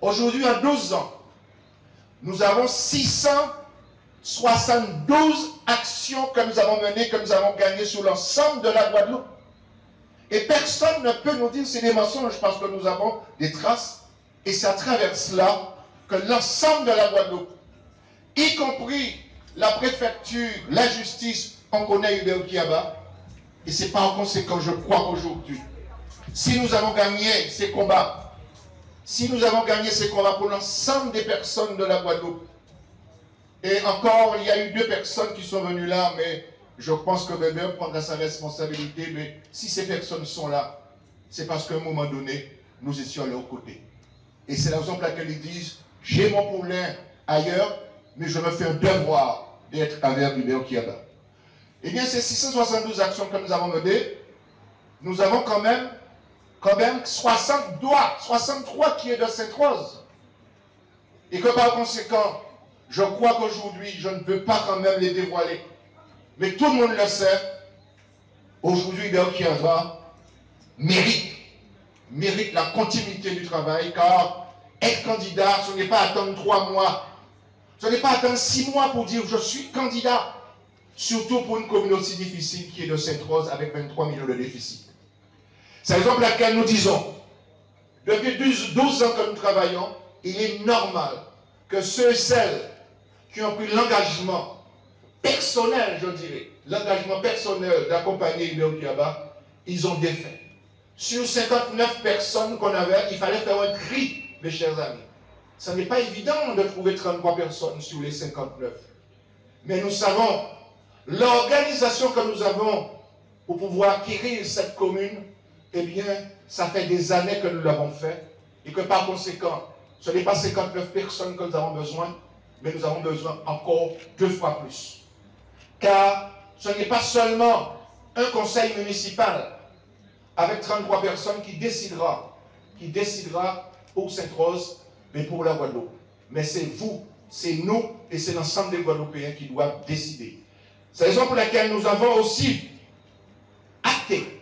Aujourd'hui, en 12 ans, nous avons 672 actions que nous avons menées, que nous avons gagnées sur l'ensemble de la Guadeloupe. Et personne ne peut nous dire que c'est des mensonges parce que nous avons des traces. Et c'est à travers cela que l'ensemble de la Guadeloupe, y compris la préfecture, la justice, on connaît Hubert Kiaba. Et c'est par conséquent, je crois qu'aujourd'hui, si nous avons gagné ces combats, pour l'ensemble des personnes de la Guadeloupe, et encore, il y a eu 2 personnes qui sont venues là, mais je pense que Weber prendra sa responsabilité, mais si ces personnes sont là, c'est parce qu'à un moment donné, nous étions à leur côté. Et c'est la raison pour laquelle ils disent, j'ai mon poulain ailleurs, mais je me fais un devoir d'être avec Hubert Kiaba. Eh bien, ces 672 actions que nous avons menées, nous avons quand même 63 qui est de Sainte-Rose. Et que par conséquent, je crois qu'aujourd'hui, je ne peux pas quand même les dévoiler. Mais tout le monde le sait. Aujourd'hui, Hubert Kiaba mérite la continuité du travail, car être candidat, ce n'est pas attendre 3 mois Ce n'est pas attendre 6 mois pour dire je suis candidat, surtout pour une commune aussi difficile qui est de Sainte-Rose avec 23 millions de déficit. C'est la raison pour laquelle nous disons, depuis 12 ans que nous travaillons, il est normal que ceux et celles qui ont pris l'engagement personnel, je dirais, l'engagement personnel d'accompagner Hubert Kiaba, ils ont défait. Sur 59 personnes qu'on avait, il fallait faire un tri, mes chers amis. Ce n'est pas évident de trouver 33 personnes sur les 59. Mais nous savons, l'organisation que nous avons pour pouvoir acquérir cette commune, eh bien, ça fait des années que nous l'avons fait. Et que par conséquent, ce n'est pas 59 personnes que nous avons besoin, mais nous avons besoin encore 2 fois plus. Car ce n'est pas seulement un conseil municipal avec 33 personnes qui décidera pour Sainte-Rose, mais pour la Guadeloupe. Mais c'est vous, c'est nous et c'est l'ensemble des Guadeloupéens qui doivent décider. C'est la raison pour laquelle nous avons aussi acté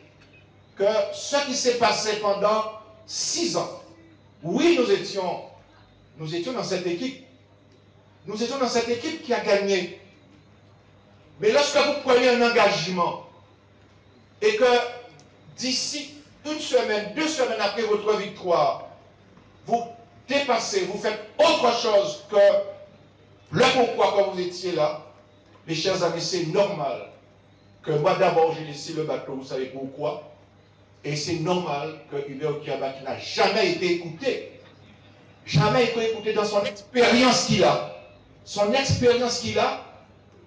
que ce qui s'est passé pendant 6 ans, oui, nous étions dans cette équipe. Nous étions dans cette équipe qui a gagné. Mais lorsque vous prenez un engagement et que d'ici 1 semaine, 2 semaines après votre victoire, vous dépassez, vous faites autre chose que le pourquoi quand vous étiez là, mes chers amis, c'est normal que moi d'abord j'ai laissé le bateau, vous savez pourquoi? Et c'est normal que Hubert Kiaba, qui n'a jamais été écouté dans son expérience qu'il a,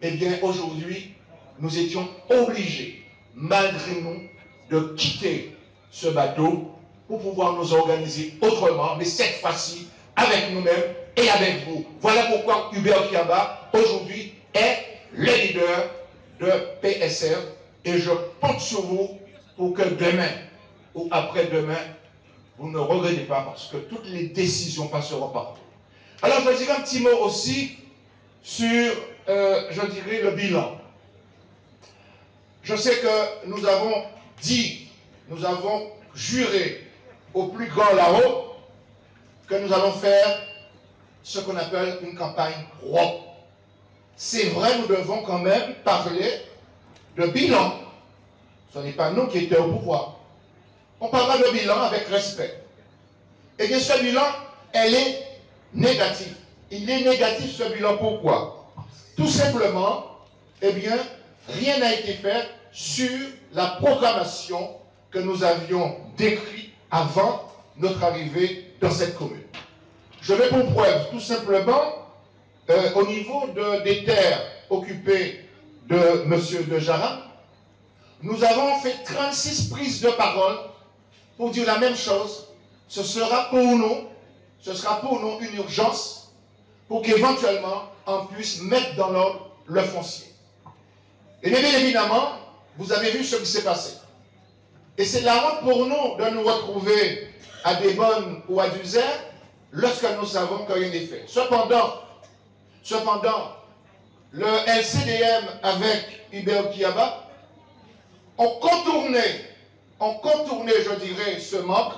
eh bien aujourd'hui, nous étions obligés, malgré nous, de quitter ce bateau pour pouvoir nous organiser autrement, mais cette fois-ci, avec nous-mêmes et avec vous. Voilà pourquoi Hubert Kiaba, aujourd'hui, est le leader de PSR, et je compte sur vous pour que demain, ou après-demain, vous ne regrettez pas, parce que toutes les décisions passeront par vous. Alors, je dirais un petit mot aussi sur, je dirais, le bilan. Je sais que nous avons juré au plus grand là-haut que nous allons faire ce qu'on appelle une campagne propre. C'est vrai, nous devons quand même parler de bilan. Ce n'est pas nous qui étions au pouvoir. On parlera de bilan avec respect. Et bien ce bilan, elle est négatif. Il est négatif ce bilan, pourquoi? Tout simplement, eh bien, rien n'a été fait sur la programmation que nous avions décrite avant notre arrivée dans cette commune. Je vais pour preuve, tout simplement, au niveau des terres occupées de M. de Jaram, nous avons fait 36 prises de parole pour dire la même chose. Ce sera pour nous une urgence pour qu'éventuellement on puisse mettre dans l'ordre le foncier. Et bien évidemment, vous avez vu ce qui s'est passé. Et c'est la honte pour nous de nous retrouver à Desbonnes ou à Duzère lorsque nous savons qu'il y a rien n'est fait. Cependant, le LCDM avec Hubert Kiaba ont contourné, je dirais, ce manque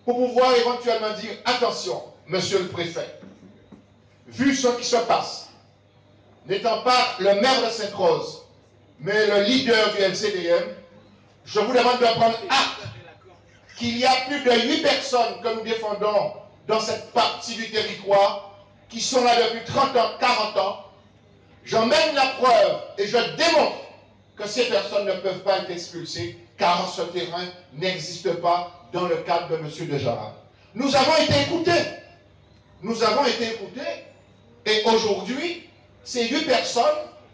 pour pouvoir éventuellement dire, attention, monsieur le préfet, vu ce qui se passe, n'étant pas le maire de Sainte-Rose, mais le leader du LCDM, je vous demande de prendre acte qu'il y a plus de 8 personnes que nous défendons dans cette partie du territoire, qui sont là depuis 30 ans, 40 ans. J'emmène la preuve et je démontre que ces personnes ne peuvent pas être expulsées, car ce terrain n'existe pas dans le cadre de M. de Jaram. Nous avons été écoutés. Et aujourd'hui, ces 8 personnes,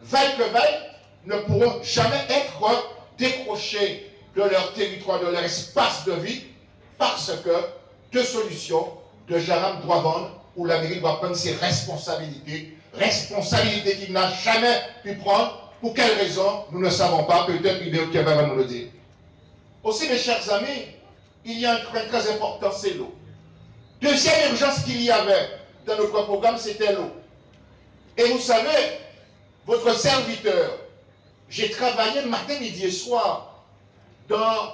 vaille que vaille, ne pourront jamais être décrochées de leur territoire, de leur espace de vie, parce que 2 solutions, de Jaram doit vendre, où la mairie doit prendre ses responsabilités qu'il n'a jamais pu prendre. Pour quelle raison, nous ne savons pas, peut-être Hubert Kiaba va nous le dire. Aussi, mes chers amis, il y a un point très important, c'est l'eau. Deuxième urgence qu'il y avait dans notre programme, c'était l'eau. Et vous savez, votre serviteur, j'ai travaillé matin, midi et soir dans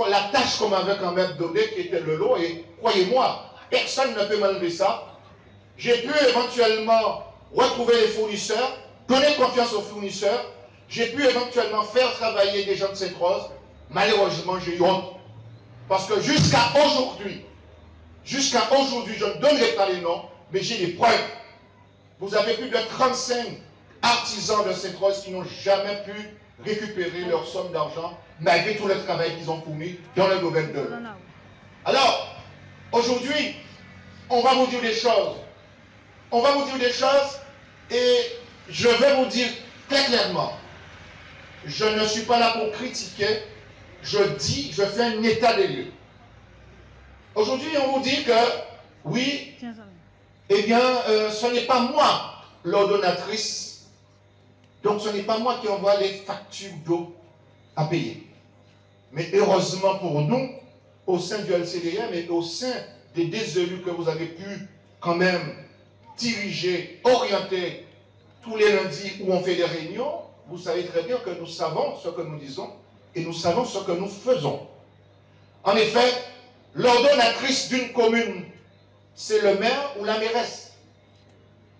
la tâche qu'on m'avait quand même donnée, qui était le lot, et croyez-moi, personne ne peut m'enlever ça. J'ai pu éventuellement retrouver les fournisseurs, donner confiance aux fournisseurs. J'ai pu éventuellement faire travailler des gens de Sainte-Rose. Malheureusement, j'ai eu honte. Parce que jusqu'à aujourd'hui, je ne donnerai pas les noms, mais j'ai des preuves. Vous avez plus de 35 artisans de Sainte-Rose qui n'ont jamais pu récupérer leur somme d'argent, malgré tout le travail qu'ils ont fourni dans le domaine de l'eau. Alors, aujourd'hui, on va vous dire des choses. On va vous dire des choses et je vais vous dire très clairement, je ne suis pas là pour critiquer, je fais un état des lieux. Aujourd'hui, on vous dit que, oui, eh bien, ce n'est pas moi l'ordonnatrice, donc ce n'est pas moi qui envoie les factures d'eau à payer. Mais heureusement pour nous, au sein du LCDM et au sein des élus que vous avez pu quand même diriger, orienter tous les lundis où on fait des réunions, vous savez très bien que nous savons ce que nous disons et nous savons ce que nous faisons. En effet, l'ordonnatrice d'une commune, c'est le maire ou la mairesse.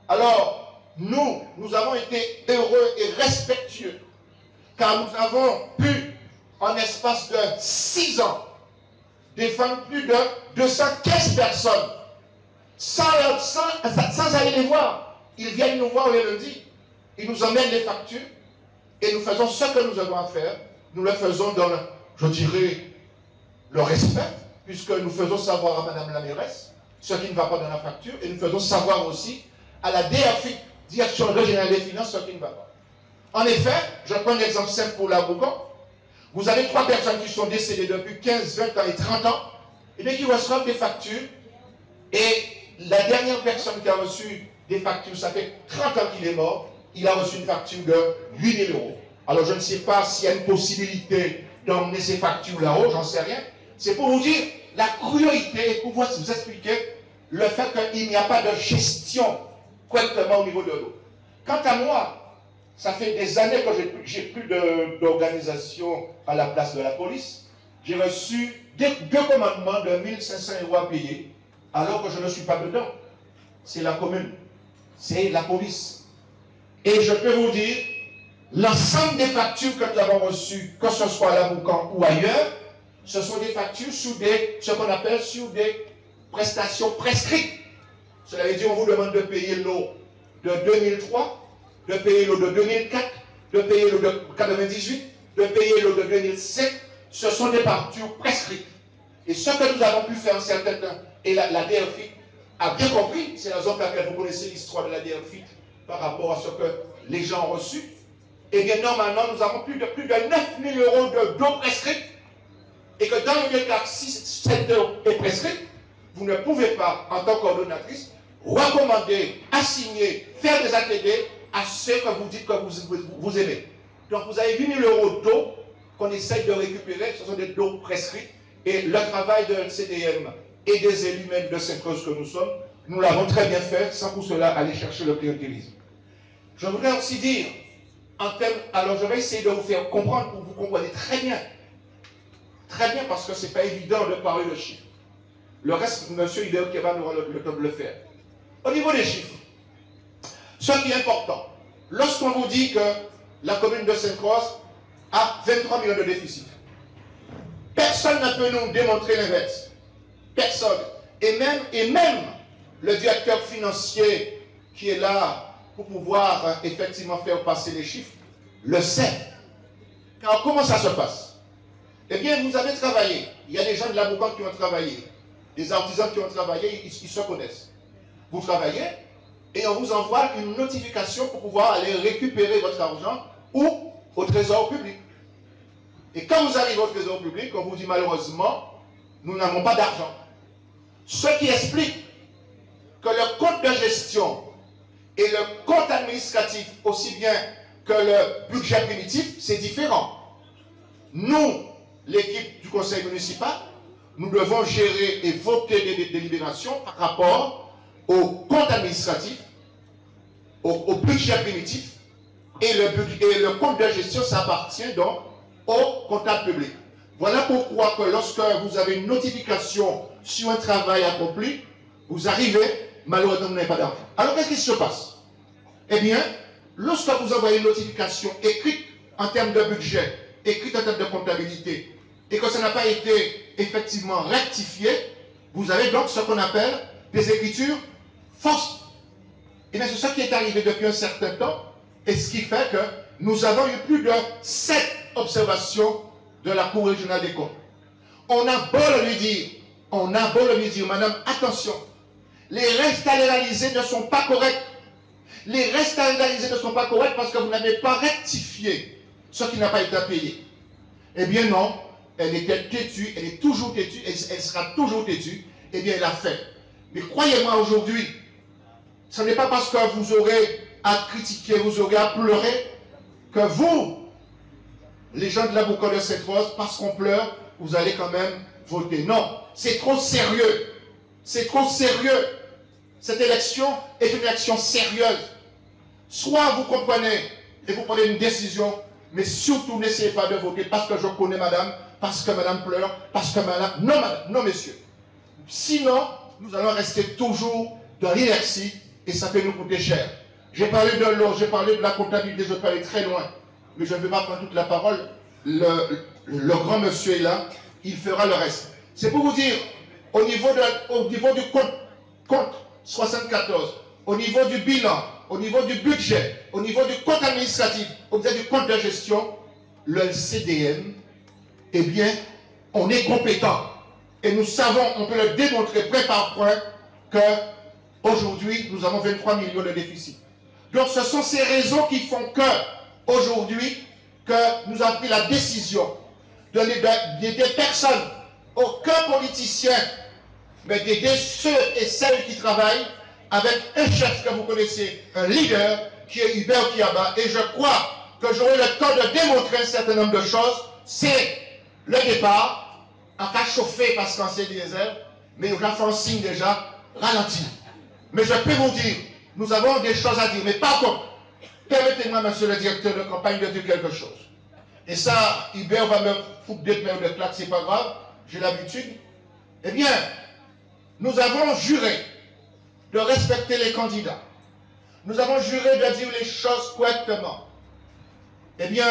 Alors, nous avons été heureux et respectueux, car nous avons pu, en espace de 6 ans, défendre plus de 215 personnes, sans aller les voir. Ils viennent nous voir le lundi, ils nous emmènent les factures, et nous faisons ce que nous avons à faire. Nous le faisons dans, je dirais, le respect, puisque nous faisons savoir à Madame la mairesse ce qui ne va pas dans la facture, et nous faisons savoir aussi à la DRFI, Direction Régionale des Finances, ce qui ne va pas. En effet, je prends un exemple simple pour la Boucan. Vous avez 3 personnes qui sont décédées depuis 15, 20 ans et 30 ans, et bien qui reçoivent des factures, et la dernière personne qui a reçu des factures, ça fait 30 ans qu'il est mort, il a reçu une facture de 8 000 €. Alors je ne sais pas s'il y a une possibilité d'emmener ces factures là-haut, j'en sais rien. C'est pour vous dire la cruauté et pour vous expliquer le fait qu'il n'y a pas de gestion correctement au niveau de l'eau. Quant à moi, ça fait des années que j'ai plus d'organisation à la place de la police. J'ai reçu deux commandements de 1 500 € à payer, alors que je ne suis pas dedans. C'est la commune, c'est la police. Et je peux vous dire, l'ensemble des factures que nous avons reçues, que ce soit à la Boucan ou ailleurs, ce sont des factures sur ce qu'on appelle sur des prestations prescrites. Cela veut dire qu'on vous demande de payer l'eau de 2003, de payer l'eau de 2004, de payer l'eau de 98, de payer l'eau de 2007. Ce sont des factures prescrites. Et ce que nous avons pu faire en certains temps, et la DRFI a bien compris, c'est la raison pour laquelle vous connaissez l'histoire de la DRFI par rapport à ce que les gens ont reçu, et bien normalement nous avons plus de 9 000 € d'eau prescrite, et que dans le cas si cette eau est prescrite, vous ne pouvez pas, en tant qu'ordonnatrice, recommander, assigner, faire des ATD à ceux que vous dites que vous aimez. Donc vous avez 8 000 € d'eau qu'on essaye de récupérer, ce sont des eaux prescrites, et le travail de LCDM et des élus même de Sainte-Rose que nous sommes, nous l'avons très bien fait, sans pour cela aller chercher le clientélisme. Je voudrais aussi dire, en termes, alors je vais essayer de vous faire comprendre pour que vous compreniez très bien, parce que ce n'est pas évident de parler de chiffres. Le reste, M. Hideo Keba aura le temps de le faire. Au niveau des chiffres, ce qui est important, lorsqu'on vous dit que la commune de Sainte-Rose a 23 millions de déficit, personne ne peut nous démontrer l'inverse. Personne. Et même le directeur financier qui est là pour pouvoir effectivement faire passer les chiffres le sait. Car comment ça se passe? Eh bien, vous avez travaillé. Il y a des gens de la Boucan qui ont travaillé. Des artisans qui ont travaillé, ils se connaissent. Vous travaillez et on vous envoie une notification pour pouvoir aller récupérer votre argent ou au trésor public. Et quand vous arrivez au trésor public, on vous dit malheureusement, nous n'avons pas d'argent. Ce qui explique que le compte de gestion et le compte administratif, aussi bien que le budget primitif, c'est différent. Nous, l'équipe du conseil municipal, nous devons gérer et voter des délibérations par rapport au compte administratif, au budget primitif, et le compte de gestion, ça appartient donc au comptable public. Voilà pourquoi que lorsque vous avez une notification sur un travail accompli, vous arrivez malheureusement, vous n'avez pas d'argent. Alors, qu'est-ce qui se passe? Eh bien, lorsque vous envoyez une notification écrite en termes de budget, écrite en termes de comptabilité, et que ça n'a pas été effectivement rectifié, vous avez donc ce qu'on appelle des écritures fausses. Et bien, c'est ce qui est arrivé depuis un certain temps, et ce qui fait que nous avons eu plus de 7 observations de la Cour régionale des comptes. On a beau le lui dire, madame, attention, les restes à réaliser ne sont pas corrects. Les restes à réaliser ne sont pas corrects parce que vous n'avez pas rectifié ce qui n'a pas été payé. Eh bien non, elle était têtue, elle est toujours têtue, elle sera toujours têtue. Eh bien, elle a fait. Mais croyez-moi aujourd'hui, ce n'est pas parce que vous aurez à critiquer, vous aurez à pleurer, que vous, les gens de la Boucan de Sainte-Rose, parce qu'on pleure, vous allez quand même voter. Non, c'est trop sérieux. C'est trop sérieux. Cette élection est une élection sérieuse. Soit vous comprenez et vous prenez une décision, mais surtout n'essayez pas de voter parce que je connais madame, parce que madame pleure, parce que madame... Non, madame, non, messieurs. Sinon, nous allons rester toujours dans l'inertie et ça peut nous coûter cher. J'ai parlé de l'eau, j'ai parlé de la comptabilité, je peux aller très loin. Mais je ne vais pas prendre toute la parole. Le grand monsieur est là, il fera le reste. C'est pour vous dire, au niveau du compte 74, au niveau du bilan, au niveau du budget, au niveau du compte administratif, au niveau du compte de gestion, le CDM, eh bien, on est compétent. Et nous savons, on peut le démontrer point par point, qu'aujourd'hui, nous avons 23 millions de déficit. Donc, ce sont ces raisons qui font que, aujourd'hui, que nous avons pris la décision d'aider personne, aucun politicien, mais d'aider ceux et celles qui travaillent avec un chef que vous connaissez, un leader, qui est Hubert Kiaba. Et je crois que j'aurai le temps de démontrer un certain nombre de choses. C'est le départ, en cas chauffé parce qu'on sait diesel, mais on a fait un signe déjà, ralenti. Mais je peux vous dire, nous avons des choses à dire, mais par contre, permettez-moi, monsieur le directeur de campagne, de dire quelque chose. Et ça, Hubert va me foutre des paires de claques, c'est pas grave, j'ai l'habitude. Eh bien, nous avons juré de respecter les candidats. Nous avons juré de dire les choses correctement. Eh bien,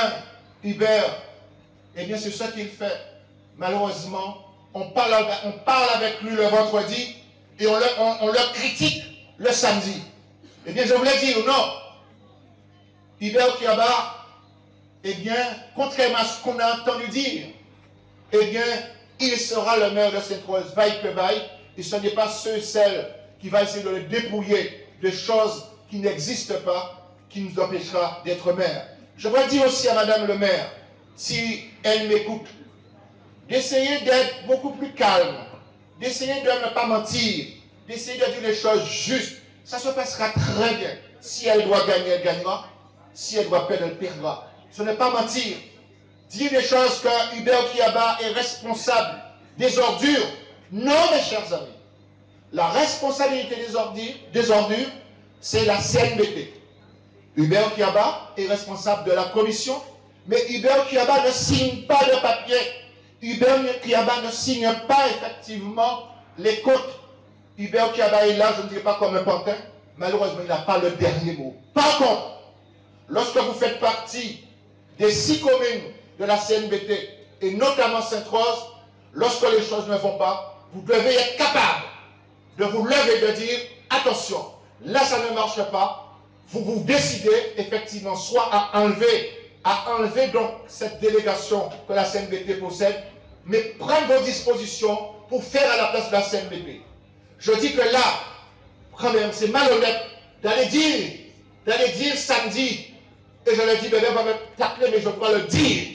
Hubert, eh bien, c'est ça qu'il fait. Malheureusement, on parle avec lui le vendredi et on le critique le samedi. Eh bien, je voulais dire, non, Hubert Kiaba, eh bien, contrairement à ce qu'on a entendu dire, eh bien, il sera le maire de Sainte-Rose, vaille que vaille, et ce n'est pas ceux et celles qui vont essayer de le dépouiller de choses qui n'existent pas, qui nous empêchera d'être maire. Je voudrais dire aussi à madame le maire, si elle m'écoute, d'essayer d'être beaucoup plus calme, d'essayer de ne pas mentir, d'essayer de dire les choses justes. Ça se passera très bien. Si elle doit gagner, elle gagnera. Si elle doit perdre, elle perdra. Ce n'est pas mentir. Dire des choses que Hubert Kiaba est responsable des ordures. Non, mes chers amis. La responsabilité des ordures, c'est la CNBT. Hubert Kiaba est responsable de la commission, mais Hubert Kiaba ne signe pas de papier. Hubert Kiaba ne signe pas effectivement les comptes. Hubert Kiaba est là, je ne dirais pas comme un pantin, malheureusement il n'a pas le dernier mot. Par contre, lorsque vous faites partie des 6 communes de la CNBT, et notamment Sainte-Rose, lorsque les choses ne vont pas, vous devez être capable de vous lever et de dire, attention, là ça ne marche pas, vous décidez effectivement soit à enlever donc cette délégation que la CNBT possède, mais prendre vos dispositions pour faire à la place de la CNBT. Je dis que là, quand même, c'est malhonnête d'aller dire samedi, et je le dis, bébé va me taper, mais je dois le dire.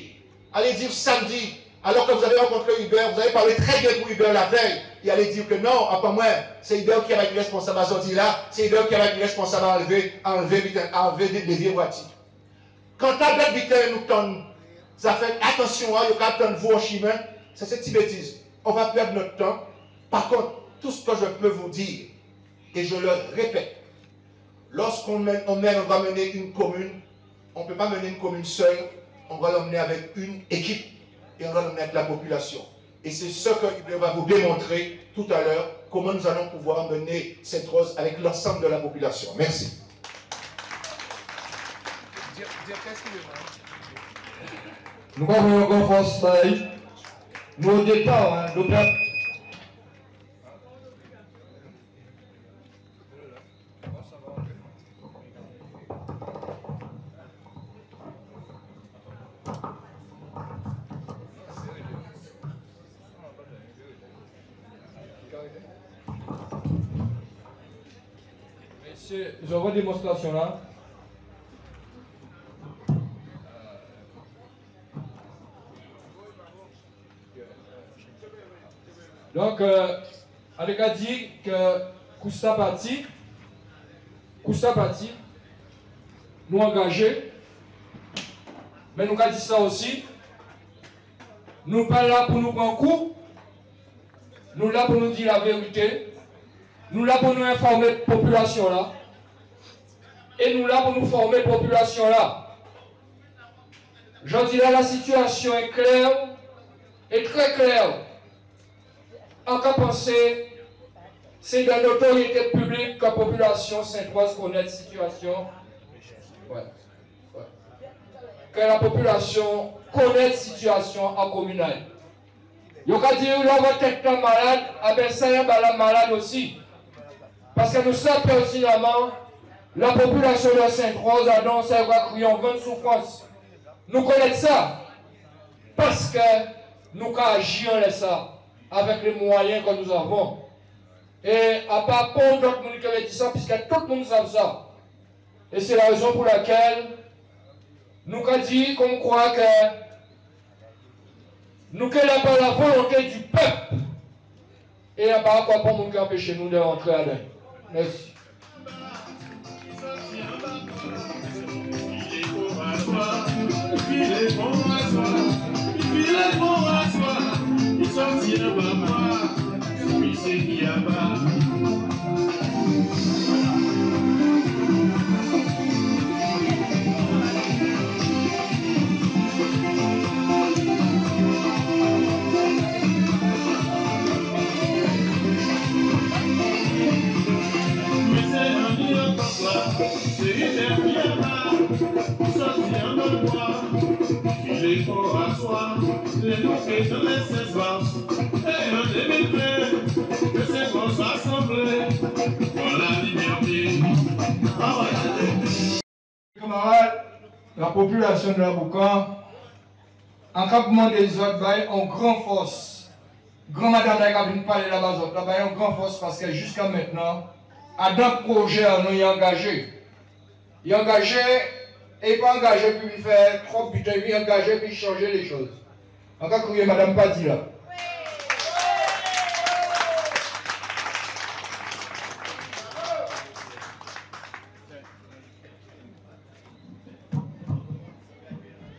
Allez dire samedi, alors que vous avez rencontré Hubert, vous avez parlé très bien pour Hubert la veille, et allez dire que non, après moi, c'est Hubert qui va être responsable à sortir là, c'est Hubert qui va être responsable à enlever des vieilles voitures. Quand ta bête vite nous donne, ça fait attention, il y a qu'à vous au chemin, c'est cette petite bêtise. On va perdre notre temps. Par contre, tout ce que je peux vous dire, et je le répète, lorsqu'on va mener une commune, on ne peut pas mener une commune seule, on va l'emmener avec une équipe et on va l'emmener avec la population. Et c'est ce que Hubert va vous démontrer tout à l'heure comment nous allons pouvoir mener Sainte-Rose avec l'ensemble de la population. Merci. Nous avons une grande force, nous au départ, nous je vois démonstration là. Donc, on a dit que Kousta parti, nous engager, mais nous avons dit ça aussi, nous pas là pour nous prendre coup, nous là pour nous dire la vérité, nous là pour nous informer la population là, et nous là pour nous former la population là. Je dis là, la situation est claire, et très claire. En cas pensé, c'est dans l'autorité publique que la population Sainte-Rose connaît la situation. Ouais. Que la population connaît la situation en communal. Il y a dit que là, votre tête malade, ah ben ça y est, la malade aussi. Parce que nous savons pertinemment, la population de Sainte-Rose a donc ça va crier en grande souffrance. Nous connaissons ça. Parce que nous agissons ça avec les moyens que nous avons. Et à part pour d'autres monde qui avait dit ça, puisque tout le monde sait ça. Et c'est la raison pour laquelle nous avons dit qu'on croit que nous sommes par la volonté du peuple. Et il n'y a pas quoi pour nous qui empêche nous de rentrer à l'aide. Merci. Il est bon à soi, il est bon à soi, il sortira par moi, il sait qu'il y a pas. Mais c'est un lieu comme ça, c'est une bien là, il sortira de moi. Il est fort à soi, les bouquets dans les 16 mars, et en 2020, que ces grosses assemblées, pour la liberté. Camarades, la population de la Boucan, en campement des autres, en grande force. Grand madame qui vient parler là-bas, en grande force parce que jusqu'à maintenant, à d'autres projets, nous y engagés. Il est engagé. Et pas engagé pour faire trop putain, il est engagé pour changer les choses. Encore que madame Padi là.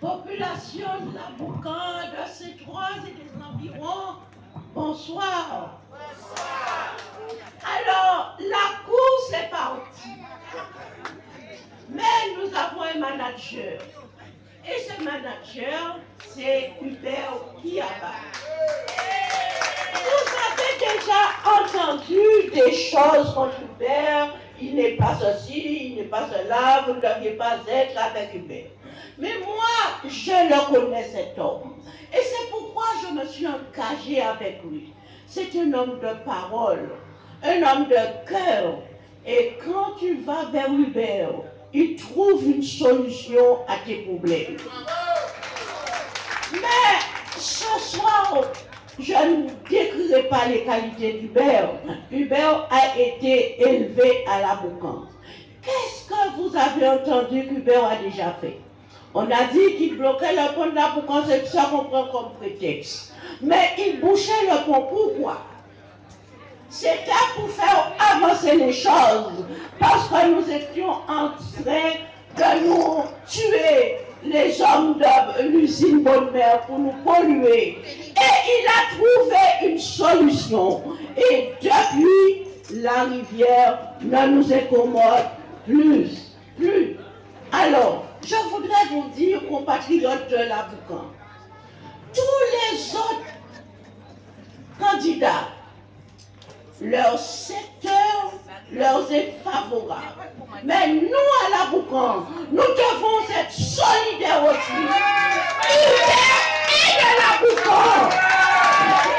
Population de la Boucan, de Sainte-Rose et des environs, bonsoir. Bonsoir. Alors, la course est partie. Mais nous avons un manager. Et ce manager, c'est Hubert Kiaba. Vous avez déjà entendu des choses contre Hubert. Il n'est pas ceci, il n'est pas cela, vous ne deviez pas être avec Hubert. Mais moi, je le connais cet homme. Et c'est pourquoi je me suis engagée avec lui. C'est un homme de parole, un homme de cœur. Et quand tu vas vers Hubert, il trouve une solution à tes problèmes. Mais ce soir, je ne décrirai pas les qualités d'Hubert. Hubert a été élevé à la Boucan. Qu'est-ce que vous avez entendu qu'Hubert a déjà fait? On a dit qu'il bloquait le pont de la Boucan, c'est ça qu'on prend comme prétexte. Mais il bouchait le pont, pourquoi? C'était pour faire avancer les choses, parce que nous étions en train de nous tuer les hommes de l'usine Bonne-Mère pour nous polluer. Et il a trouvé une solution. Et depuis, la rivière ne nous incommode plus. Alors, je voudrais vous dire, compatriotes de la Boucan, tous les autres candidats leur secteur leur est favorable. Mais nous, à la Boucan, nous devons être solidaires aussi. Hubert est de la Boucan.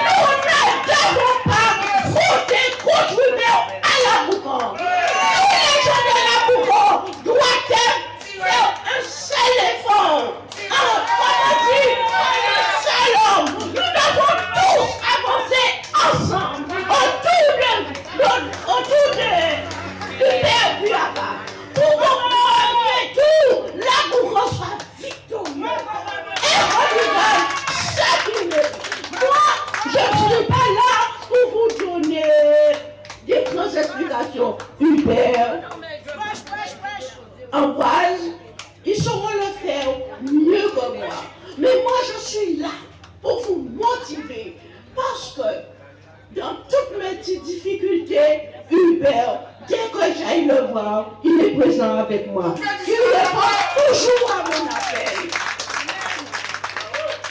Nous ne devons pas voter contre Hubert à la Boucan. Tous les gens de la Boucan doivent faire un seul effort. Un seul homme. Nous devons tous avancer ensemble autour de Hubert Kuyaba. Pour que tout la Boucan soit victorieuse. Et on lui donne ce qu'il veut. Moi, je ne suis pas là pour vous donner des grandes explications. Hubert, Ambroise, ils sauront le faire mieux que moi. Mais moi, je suis là pour vous motiver. Parce que dans toutes mes petites difficultés, Hubert, dès que j'aille le voir, il est présent avec moi. Il répond toujours à mon appel.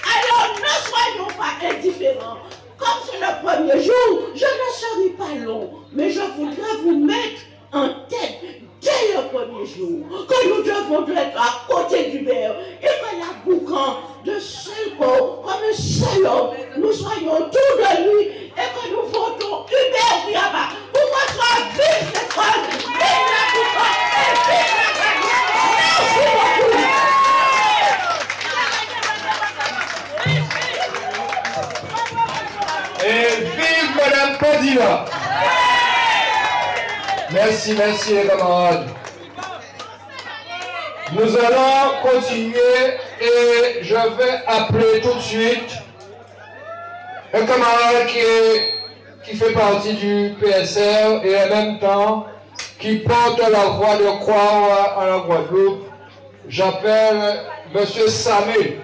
Alors, ne soyons pas indifférents. Comme c'est le premier jour, je ne serai pas long. Mais je voudrais vous mettre en tête dès le premier jour que nous devons être à côté d'Hubert et que la Boucan, de seul corps, comme un seul homme, nous soyons autour de lui et que nous votons Hubert Kuyaba pour votre vive cette phrase, vive la Boucan et vive la Boucan. Merci beaucoup. Et vive Madame Padilla. Merci, merci les camarades. Nous allons continuer et je vais appeler tout de suite un camarade qui fait partie du PSR et en même temps qui porte la voix de croire à la Guadeloupe. J'appelle Monsieur Samé.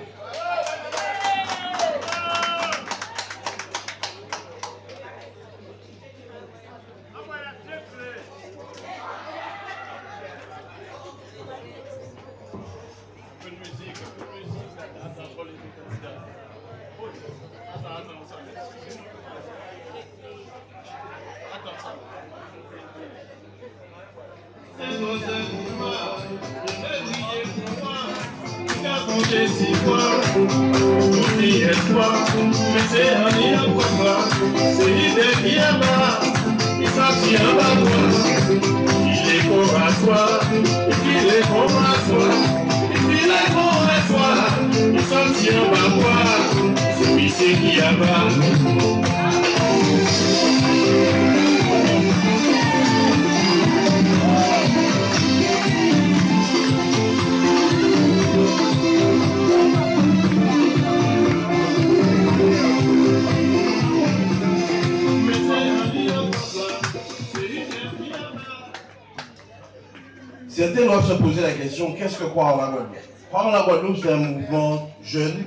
Certains doivent se poser la question, qu'est-ce que croire en la Guadeloupe? Croire en la Guadeloupe, c'est un mouvement jeune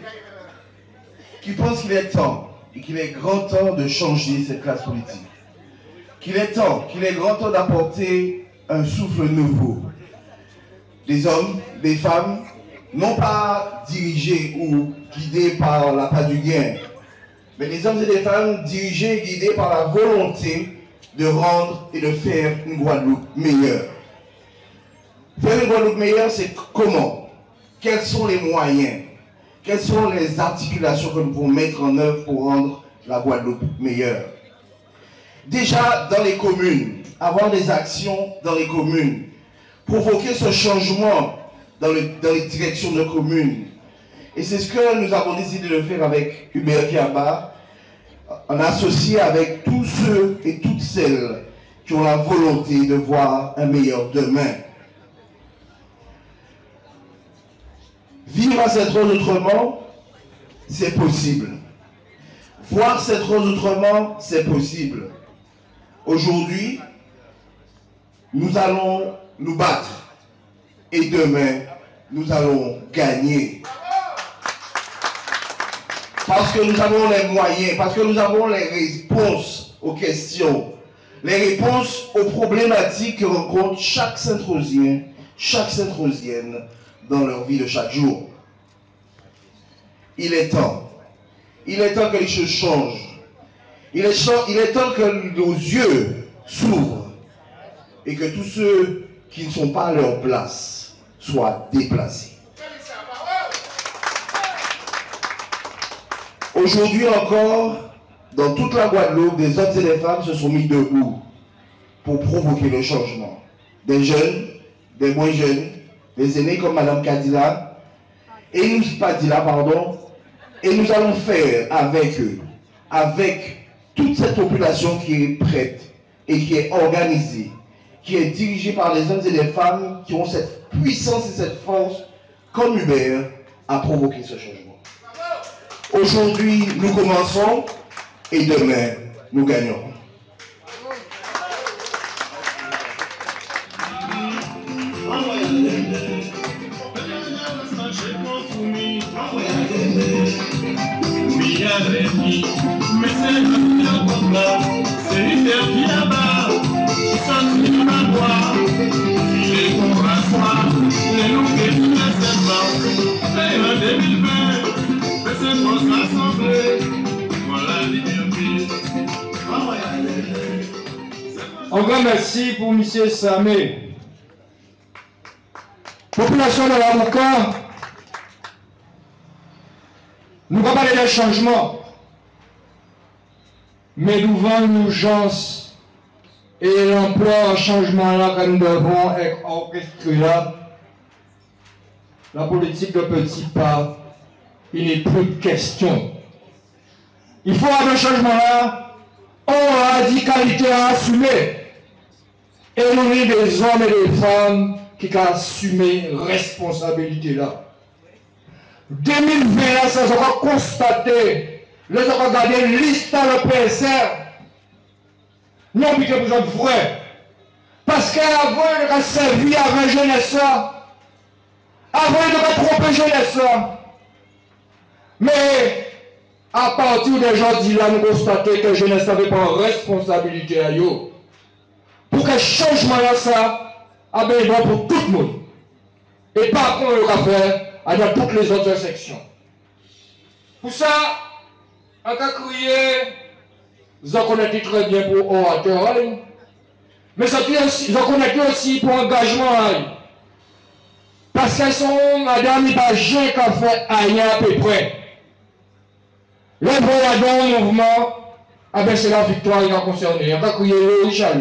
qui pense qu'il est temps et qu'il est grand temps de changer cette classe politique. Qu'il est grand temps d'apporter un souffle nouveau. Des hommes, des femmes, non pas dirigés ou guidés par l'appât du gain, mais des hommes et des femmes dirigés et guidés par la volonté de rendre et de faire une Guadeloupe meilleure. Faire une Guadeloupe meilleure, c'est comment? Quels sont les moyens? Quelles sont les articulations que nous pouvons mettre en œuvre pour rendre la Guadeloupe meilleure? Déjà, dans les communes, avoir des actions dans les communes, provoquer ce changement dans les directions de communes. Et c'est ce que nous avons décidé de faire avec Hubert Kuyaba, en associé avec tous ceux et toutes celles qui ont la volonté de voir un meilleur demain. Vivre à cette rose autrement, c'est possible. Voir cette rose autrement, c'est possible. Aujourd'hui, nous allons nous battre. Et demain, nous allons gagner. Parce que nous avons les moyens, parce que nous avons les réponses aux questions, les réponses aux problématiques que rencontre chaque Saint-Rosien, chaque Sainte-Rosienne dans leur vie de chaque jour. Il est temps que les choses changent. Il est temps que nos yeux s'ouvrent et que tous ceux qui ne sont pas à leur place soient déplacés. Aujourd'hui encore, dans toute la Guadeloupe, des hommes et des femmes se sont mis debout pour provoquer le changement. Des jeunes, des moins jeunes, des aînés comme Madame Padilla, et nous allons faire avec eux, avec toute cette population qui est prête et qui est organisée, qui est dirigée par les hommes et les femmes qui ont cette puissance et cette force, comme Hubert, à provoquer ce changement. Aujourd'hui, nous commençons et demain, nous gagnons. Un grand merci pour M. Samé. Population de la Boucan, nous allons parler des changements, mais nous avons l'urgence et l'emploi en changement là que nous devons orchestrer là. La politique de petits pas, il n'est plus de question. Il faut avoir un changement là, en radicalité à assumer. Et nous avons des hommes et des femmes qui ont assumé responsabilité là. 2020 là, ça sera constaté, les gens ont regardé liste dans le PSR. Nous avons dit que vous êtes vrai. Parce qu'avant, il a servi avant jeunesse. Avant, il a trompé jeunesse. Mais à partir de aujourd'hui, là, nous constatons que jeunesse n'avait pas responsabilité à eux. Pour que le changement là, ça, a bien bon pour tout le monde. Et pas qu'on le faire dans toutes les autres sections. Pour ça, on a crié, vous en connaissez très bien pour orateur, mais vous en connaissez aussi pour engagement. Parce qu'elles sont, madame, il n'y a pas rien qu'à faire ailleurs à peu près. Le voyage dans le mouvement, ah ben c'est la victoire qui a concerné. On a crié le Richard.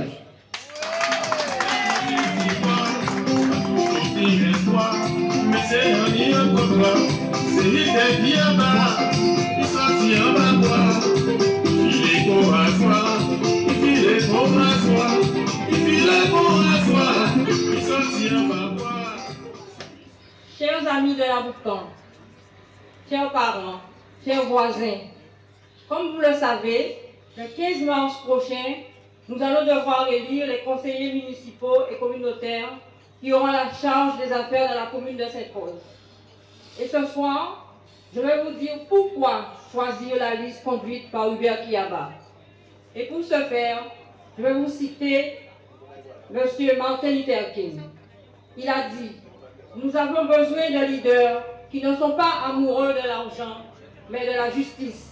Mais c'est un lien comme toi, c'est l'idée qui est bas, il sortit en bas bois, il est beau à soi, il est beau à soi, il est beau à soi, il sortit en bas bois. Chers amis de la Boucan, chers parents, chers voisins, comme vous le savez, le 15 mars prochain, nous allons devoir élire les conseillers municipaux et communautaires qui auront la charge des affaires dans la commune de Sainte-Rose. Et ce soir, je vais vous dire pourquoi choisir la liste conduite par Hubert Kiaba. Et pour ce faire, je vais vous citer M. Martin Luther King. Il a dit, nous avons besoin de leaders qui ne sont pas amoureux de l'argent, mais de la justice.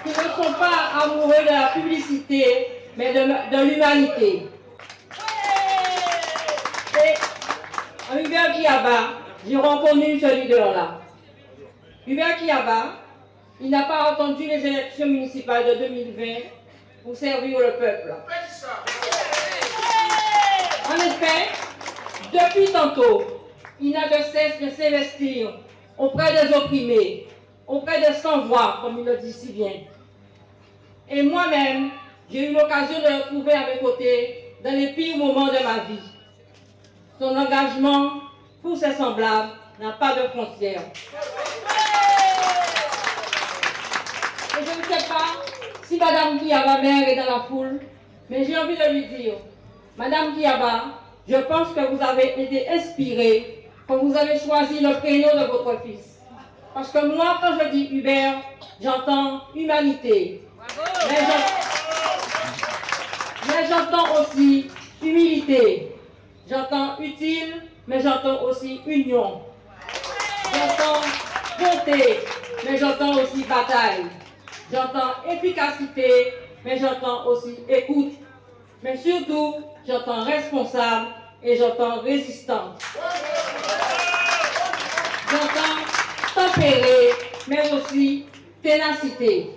Qui ne sont pas amoureux de la publicité, mais de l'humanité. Et en Hubert Kiaba, j'ai reconnu ce leader-là. Hubert Kiaba, il n'a pas attendu les élections municipales de 2020 pour servir le peuple. En effet, depuis tantôt, il n'a de cesse de s'investir auprès des opprimés, auprès des sans-voix, comme il le dit si bien. Et moi-même, j'ai eu l'occasion de le trouver à mes côtés dans les pires moments de ma vie. Son engagement pour ses semblables n'a pas de frontières. Et je ne sais pas si Madame Kiaba mère est dans la foule, mais j'ai envie de lui dire, Madame Kiaba, je pense que vous avez été inspirée quand vous avez choisi le prénom de votre fils. Parce que moi, quand je dis Hubert, j'entends humanité. Mais j'entends aussi humilité. J'entends utile, mais j'entends aussi union. J'entends bonté. mais j'entends aussi bataille. J'entends efficacité, mais j'entends aussi écoute. Mais surtout, j'entends responsable et j'entends résistante. J'entends tempéré, mais aussi ténacité.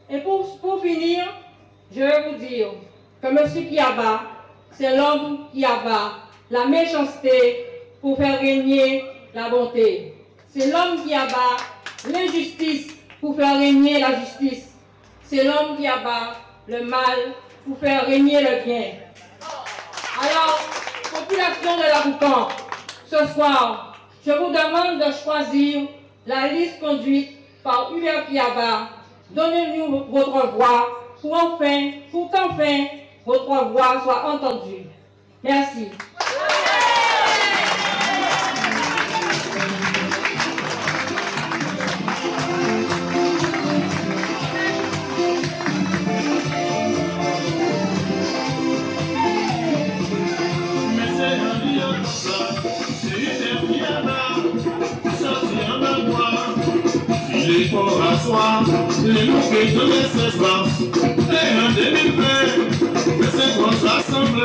Et pour finir, je vais vous dire que M. Kiaba, c'est l'homme qui abat la méchanceté pour faire régner la bonté. C'est l'homme qui abat l'injustice pour faire régner la justice. C'est l'homme qui abat le mal pour faire régner le bien. Alors, population de la Boucan, ce soir, je vous demande de choisir la liste conduite par Hubert Kiaba. Donnez-nous votre voix pour qu'enfin votre voix soit entendue. Merci. Il est fort à soi, les moquets de l'espace, et en 2020, que c'est qu'on s'assemble,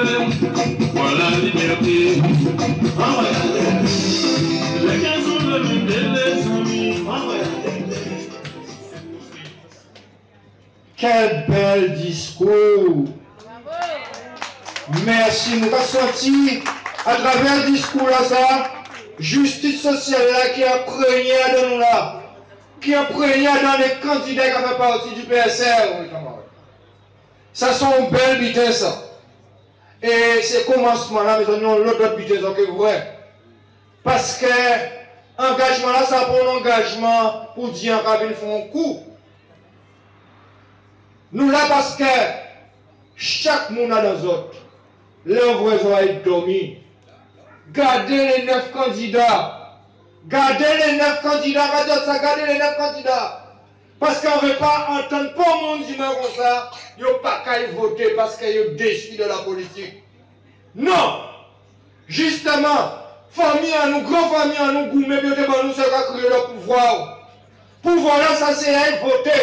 voilà la liberté. Oh, regardez, les gars sont le même les amis. Oh, regardez. Quel bel discours! Merci, nous avons senti à travers le discours là, ça, justice sociale là qui a prégné dans nous là, qui a prégné dans les candidats qui font partie du PSR. Oui, ça sont belles bites ça. Et ces commencements-là, mais nous avons l'autre bites qui est vrai. Parce que l'engagement là, ça prend un engagement pour dire qu'on va faire un coup. Nous là parce que chaque monde a dans autres. L'envoi va être dormi. Gardez les 9 candidats. Gardez les 9 candidats. Gardez les 9 candidats. Parce qu'on ne veut pas entendre pas le monde dire comme ça. Ils n'ont pas qu'à y voter parce qu'ils sont déçus de la politique. Non. Justement, famille à nous, grand famille à nous, gourmet, nous, c'est qu'à créer le pouvoir. Pouvoir là, ça c'est à voter.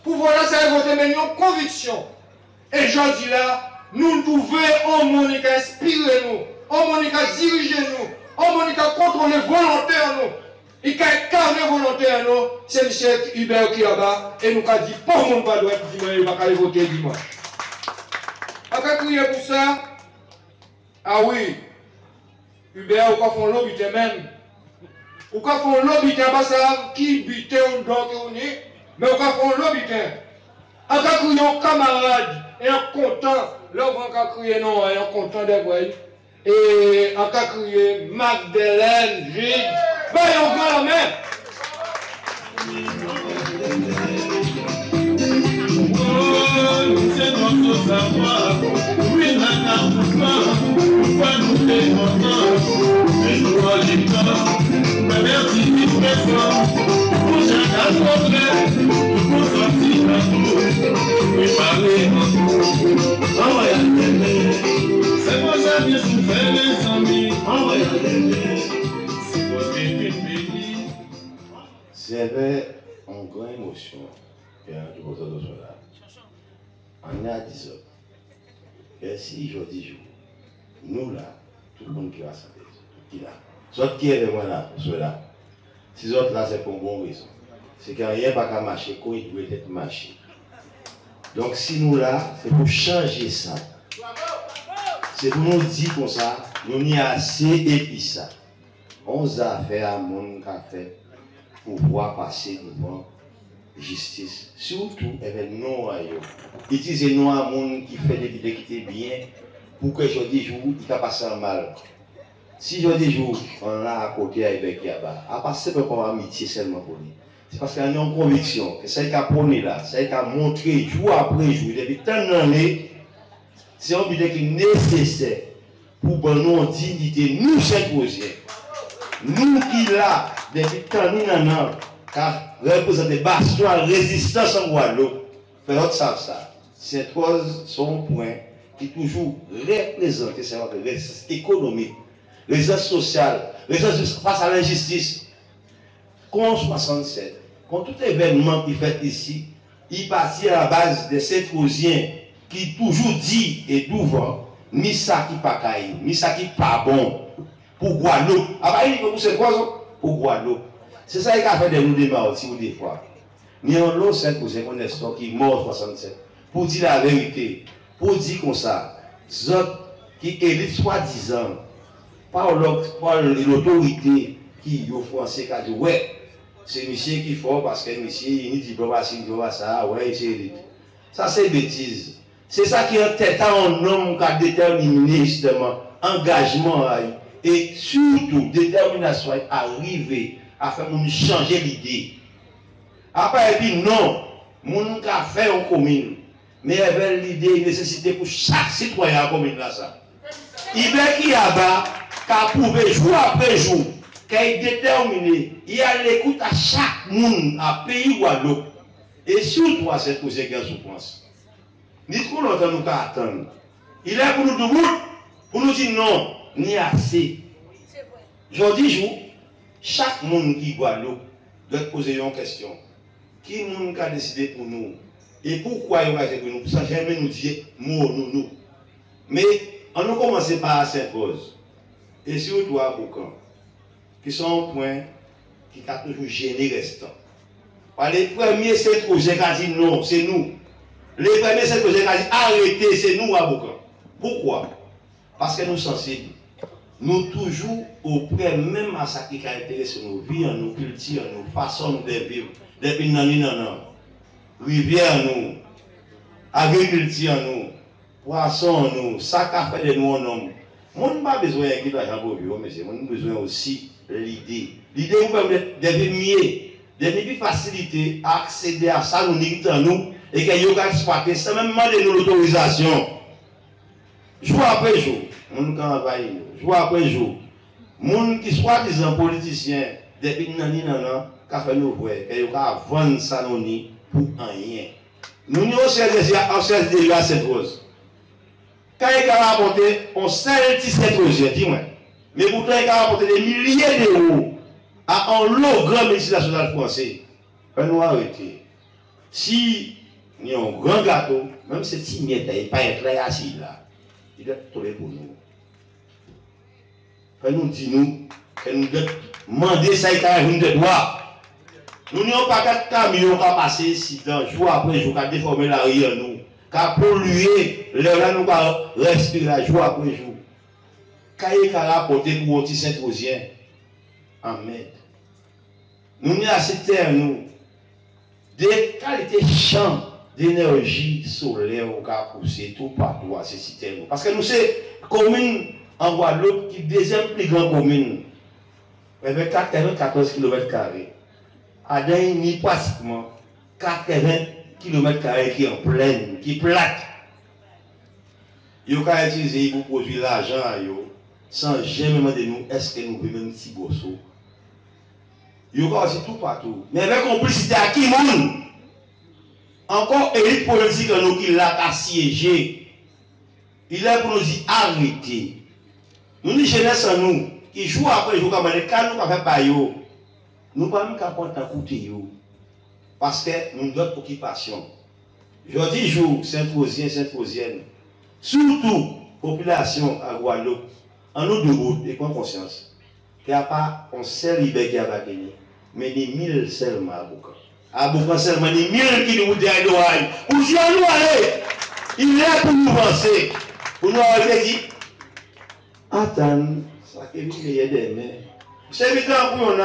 Pouvoir là, c'est à voter, mais nous avons conviction. Et je dis là, nous devons en monde qui inspirer nous, en monde qui diriger nous, en monde qui contrôler volontaire nous, et qui incarner volontaire nous, c'est M. Hubert Kiaba, et nous avons dit, pas le monde pas doit être dimanche, il va pas voter dimanche. On va crier pour ça. Ah oui, Hubert, on va faire un lobby même. On va faire un lobby, ça qui bite un don qui on est, mais on va faire un lobby. On va crier un camarade. Et en content, là on va crier non, et en content de voir. Et on va crier Magdalene, Gilles, ben on va la main. Oh, c'est notre savoir, oui, la carte pourquoi nous démons, mais nous relions, mais merci d'être présent, pour chacun notre pour sortir à nous, préparer c'est moi j'ai bien souffert les amis. J'avais une grande émotion et un tout de cela. On a 10 heures. Et si je dis jour, nous là, tout le monde qui va s'en tout qui là. Soit qui est moi là, cela. Si autres là, c'est pour une bonne raison. C'est qu'il n'y a pas qu'à marcher, quand il doit être marché. Donc si nous là, c'est pour changer ça. C'est pour nous dire comme ça, nous n'y a assez et puis ça. On a fait à mon café pour pouvoir passer devant justice. Surtout, non à eux. Utiliser nous à monde qui fait des vidéos qui étaient bien pour que je dis jour, il va passer en mal. Si je dis jour, on a à côté avec Kiaba, à passer pour amitié seulement pour lui. C'est parce qu'on a une conviction que c'est qu'à prôner là, c'est qu'à montrer jour après jour, depuis tant d'années, c'est un but qui est nécessaire pour nous en dignité, nous Saint-Rosiens. Nous qui là, depuis tant d'années, car représenter bastion à résistance en Guadeloupe, faire autre ça. Saint-Rose, son point qui toujours représenté c'est notre résistance économique, résistance sociale, résistance face à l'injustice. Qu'en 67, quand tout événement qui fait ici, il partit à la base des Saint-Rosiens qui toujours dit et souvent, ni ça qui pas caillou, ni ça qui pas bon pour Guadeloupe. Ah bah il pour cette cause pour Guadeloupe. C'est ça qui a fait de nous débats aussi ou des fois. Ni en l'eau Saint-Rosien qu'on est qui est mort 67. Pour dire la vérité, pour dire comme ça, autres qui élitent soi-disant par l'autorité qui au français qui a dit ouais, c'est monsieur qui faut parce que monsieur il dit pas ça, ouais, c'est élite. Ça c'est bêtise. C'est ça qui est en tête en homme qui a déterminé justement engagement et surtout détermination à arriver à faire changer l'idée. Après, et puis non, mon qui a fait en commune, mais il y avait l'idée, nécessité pour chaque citoyen en commune là ça. Il y a qui a bas, qui a prouvé jour après jour, qui est déterminé, il y a l'écoute à chaque monde, à pays Guadeloupe, et surtout à cette cause que je pense. Ni trop longtemps nous attendre. Il est pour nous debout, pour nous dire non, ni assez. Aujourd'hui, chaque monde qui Guadeloupe doit poser une question. Qui monde a décidé pour nous? Et pourquoi il a décidé pour nous? Sans jamais nous dire nous. Mais on a commencé par Saint-Rose. Et surtout à Boucan, qui sont un point qui a toujours gêné restant. Les premiers Saint-Rose qui a dit non, c'est nous. Les premiers Saint-Rose qui a dit arrêtez, c'est nous à Boucan. Pourquoi? Parce que nous sommes sensibles. Nous toujours auprès même à ça qui caractérise nos vies, nos cultures, nos façons de vivre. Depuis non, rivière nous, agriculture nous, poisson nous, ça qu'a fait de nous en homme. Moi, je n'ai pas besoin de l'argent pour vivre, mais j'ai besoin aussi de l'idée. L'idée vous permet de mieux, de plus faciliter à accéder à ça, nous dans nous, et que nous exploiter sans même demander nous l'autorisation. Jour après jour, nous envahissons, jour après jour, gens qui soi-disant politiciens, depuis non, qu'a fait nous voir, qu'ils ont vendu ça pour rien. Nous nous sommes déjà cette rose. Quand il a rapporté, on sait cette rose, dis-moi. Mais pourtant, il a rapporté des milliers d'euros à un lot grand ministère national français. Nous arrêter. Si nous avons un grand gâteau, même si c'est timide, il n'est pas être assis là, il doit tomber pour nous. Nous disons que nous devons demander ça, il y a une de droit. Nous n'avons pas quatre camions qui passent ici, jour après jour, qui déformer la rue, nous, qui polluer, là nous respirer jour après jour. Quand il a rapporté pour les Saint-Rosiens, amen. Nous n'avons assez terre, nous, des qualités champs d'énergie solaire qui a poussé tout partout à ces cités. Parce que nous, c'est commune en Guadeloupe qui est la deuxième plus grande commune, avec 94 km². À Daigny, pratiquement 80 km² qui est en pleine, qui est plate. Ils ont utilisé pour produire l'argent sans jamais demander nous est-ce que nous vivons un petit bosso. Ils ont aussi tout partout. Mais avec complicité à qui monde? Encore élite politique nous qui l'a assiégé. Il est pour nous dire arrêtez. Nous nous jeunesse en nous qui joue après jour comme les cas nous avons fait nous ne pouvons pas prendre un côté parce que nous avons d'autres occupations. Je dis jour, Saint-Rosien, Saint-Rosienne, surtout population à Guadeloupe, en nous debout et prendre conscience qu'il n'y a pas un seul libère qui a gagné, mais des 1000 seulement à Boucan. À Boucan seulement, des 1000 qui nous disent d'oreille. Pour dire nous aller, il est pour nous penser, pour nous avoir dit, attends, ça qui est des mains. C'est évident pour nous.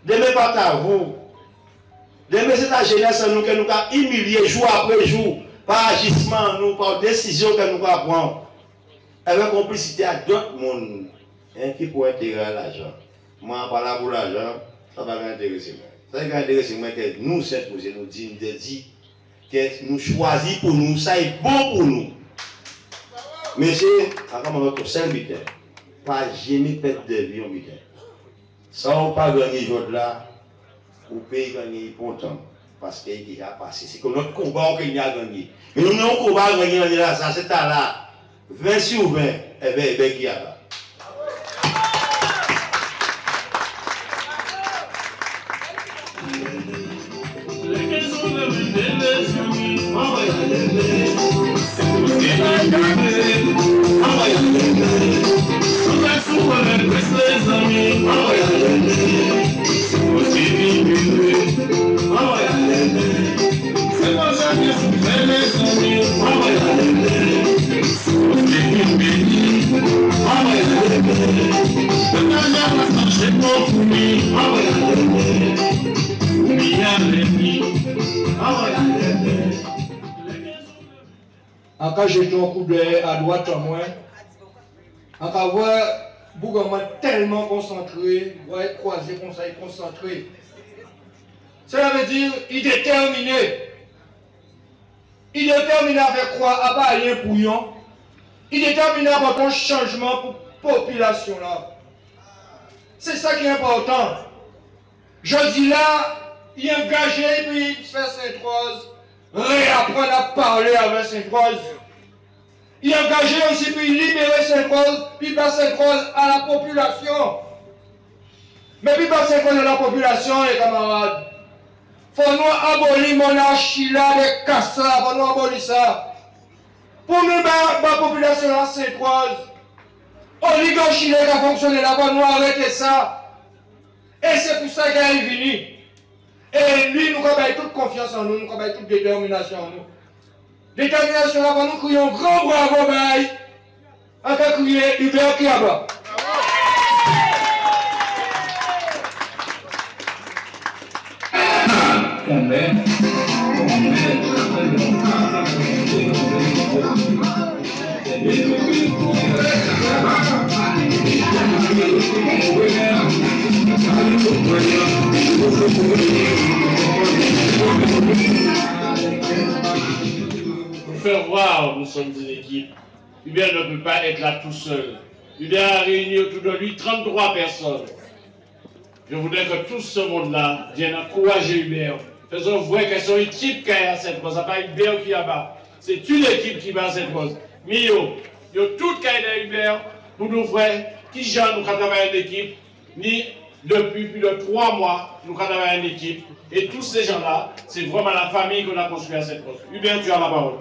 Demain, pas à vous. Demain, c'est la jeunesse nous que nous avons humilié jour après jour, par agissement, nous, par décision que nous avons pris, avec complicité à d'autres mondes qui pourraient intégrer l'argent. Moi, par là pour l'argent, ça va m'intéresser. Ça va m'intéresser que nous, cette chose, nous disons que nous choisissons pour nous, ça est bon pour nous. Mais c'est, comme notre serviteur, pas jamais perdre de vie en butin. Sans pas gagner aujourd'hui là, ou pays gagner longtemps, parce qu'il a passé. C'est que notre combat qu'il a gagné. Mais nous avons un combat à gagner là, ça c'est là, 20 sur 20, et bien, qui a là. Quand j'étais en coup d'œil à droite en moins, on va voir Bougaman tellement concentré, ouais, croisé, concentré. Cela veut dire il est déterminé. Il est déterminé avec quoi? À pas rien bouillon. Il est déterminé avec un changement pour la population là. C'est ça qui est important. Je dis là, il est engagé, puis il fait Sainte-Rose, réapprendre à parler avec Sainte-Rose. Il est engagé aussi, puis libérer Sainte-Rose, puis passer Sainte-Rose à la population. Mais puis passer Sainte-Rose à la population, les camarades. Faut nous abolir monarchie là, les casseurs, faut nous abolir ça. Pour nous, la population là, Sainte-Rose, oligarchie qui a fonctionné là, faut nous arrêter ça. Et c'est pour ça qu'il est venu. Et lui, nous avons toute confiance en nous, nous avons toute détermination en nous. Détermination là, nous crions grand bravo, bye. On va crier Hubert Kiaba. Pour faire voir, nous sommes une équipe. Hubert ne peut pas être là tout seul. Hubert a réuni autour de lui 33 personnes. Je voudrais que tout ce monde-là vienne encourager Hubert. Faisons voir que c'est une équipe qui est à cette cause. Ce n'est pas Hubert qui est là-bas. C'est une équipe qui va à cette cause. Mais yo tout qui est Hubert pour nous voir qui gens nous travaillons en équipe, ni depuis plus de 3 mois, nous travaillons en équipe. Et tous ces gens-là, c'est vraiment la famille qu'on a construit à cette cause. Hubert, tu as la parole.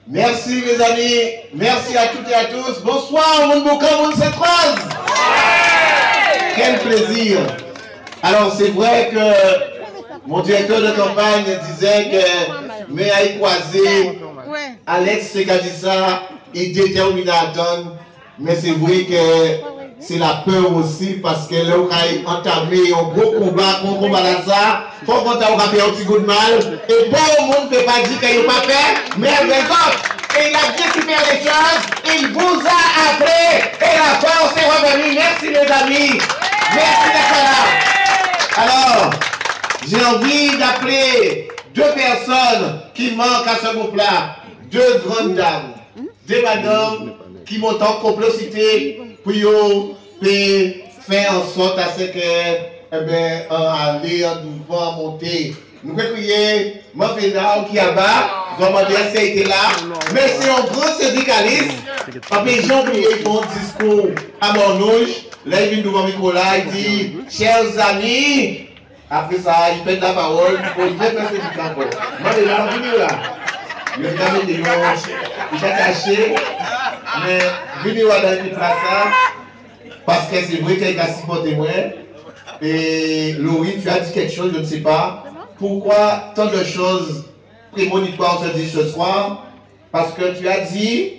Merci mes amis, merci à toutes et à tous. Bonsoir, mon Boucan, mon Sainte-Rose. Quel plaisir. Alors c'est vrai que mon directeur de campagne disait que mais à y croiser, Alex Sekadissa est déterminé à attendre, mais c'est vrai que c'est la peur aussi parce que là on a entamé un gros combat là ça, faut qu'on t'a fait un petit coup de mal, et bon le monde ne peut pas dire qu'il n'a pas fait, mais les autres, et il a bien fait les choses, il vous a appelé, et la force est revenue. Merci les amis, merci d'être là. Alors, j'ai envie d'appeler 2 personnes qui manquent à ce groupe-là, 2 grandes dames, des madames qui montent en complexité pour faire en sorte à ce que, aller en devant monter. Nous pouvons crier, Mafena qui a bas, vraiment bien ça été là, mais c'est un grand syndicaliste. Après, les gens qui font un discours à Monouche, là il vient devant le micro là, il dit, chers amis, après ça, il pète la parole, il vient faire ce qu'il a encore. Moi, il est venu là. Il est caché, mais venu dans une place parce que c'est vrai qu'il a supporté moi. Et Laurie, tu as dit quelque chose, je ne sais pas. Pourquoi tant de choses prémonitoires se disent ce soir? Parce que tu as dit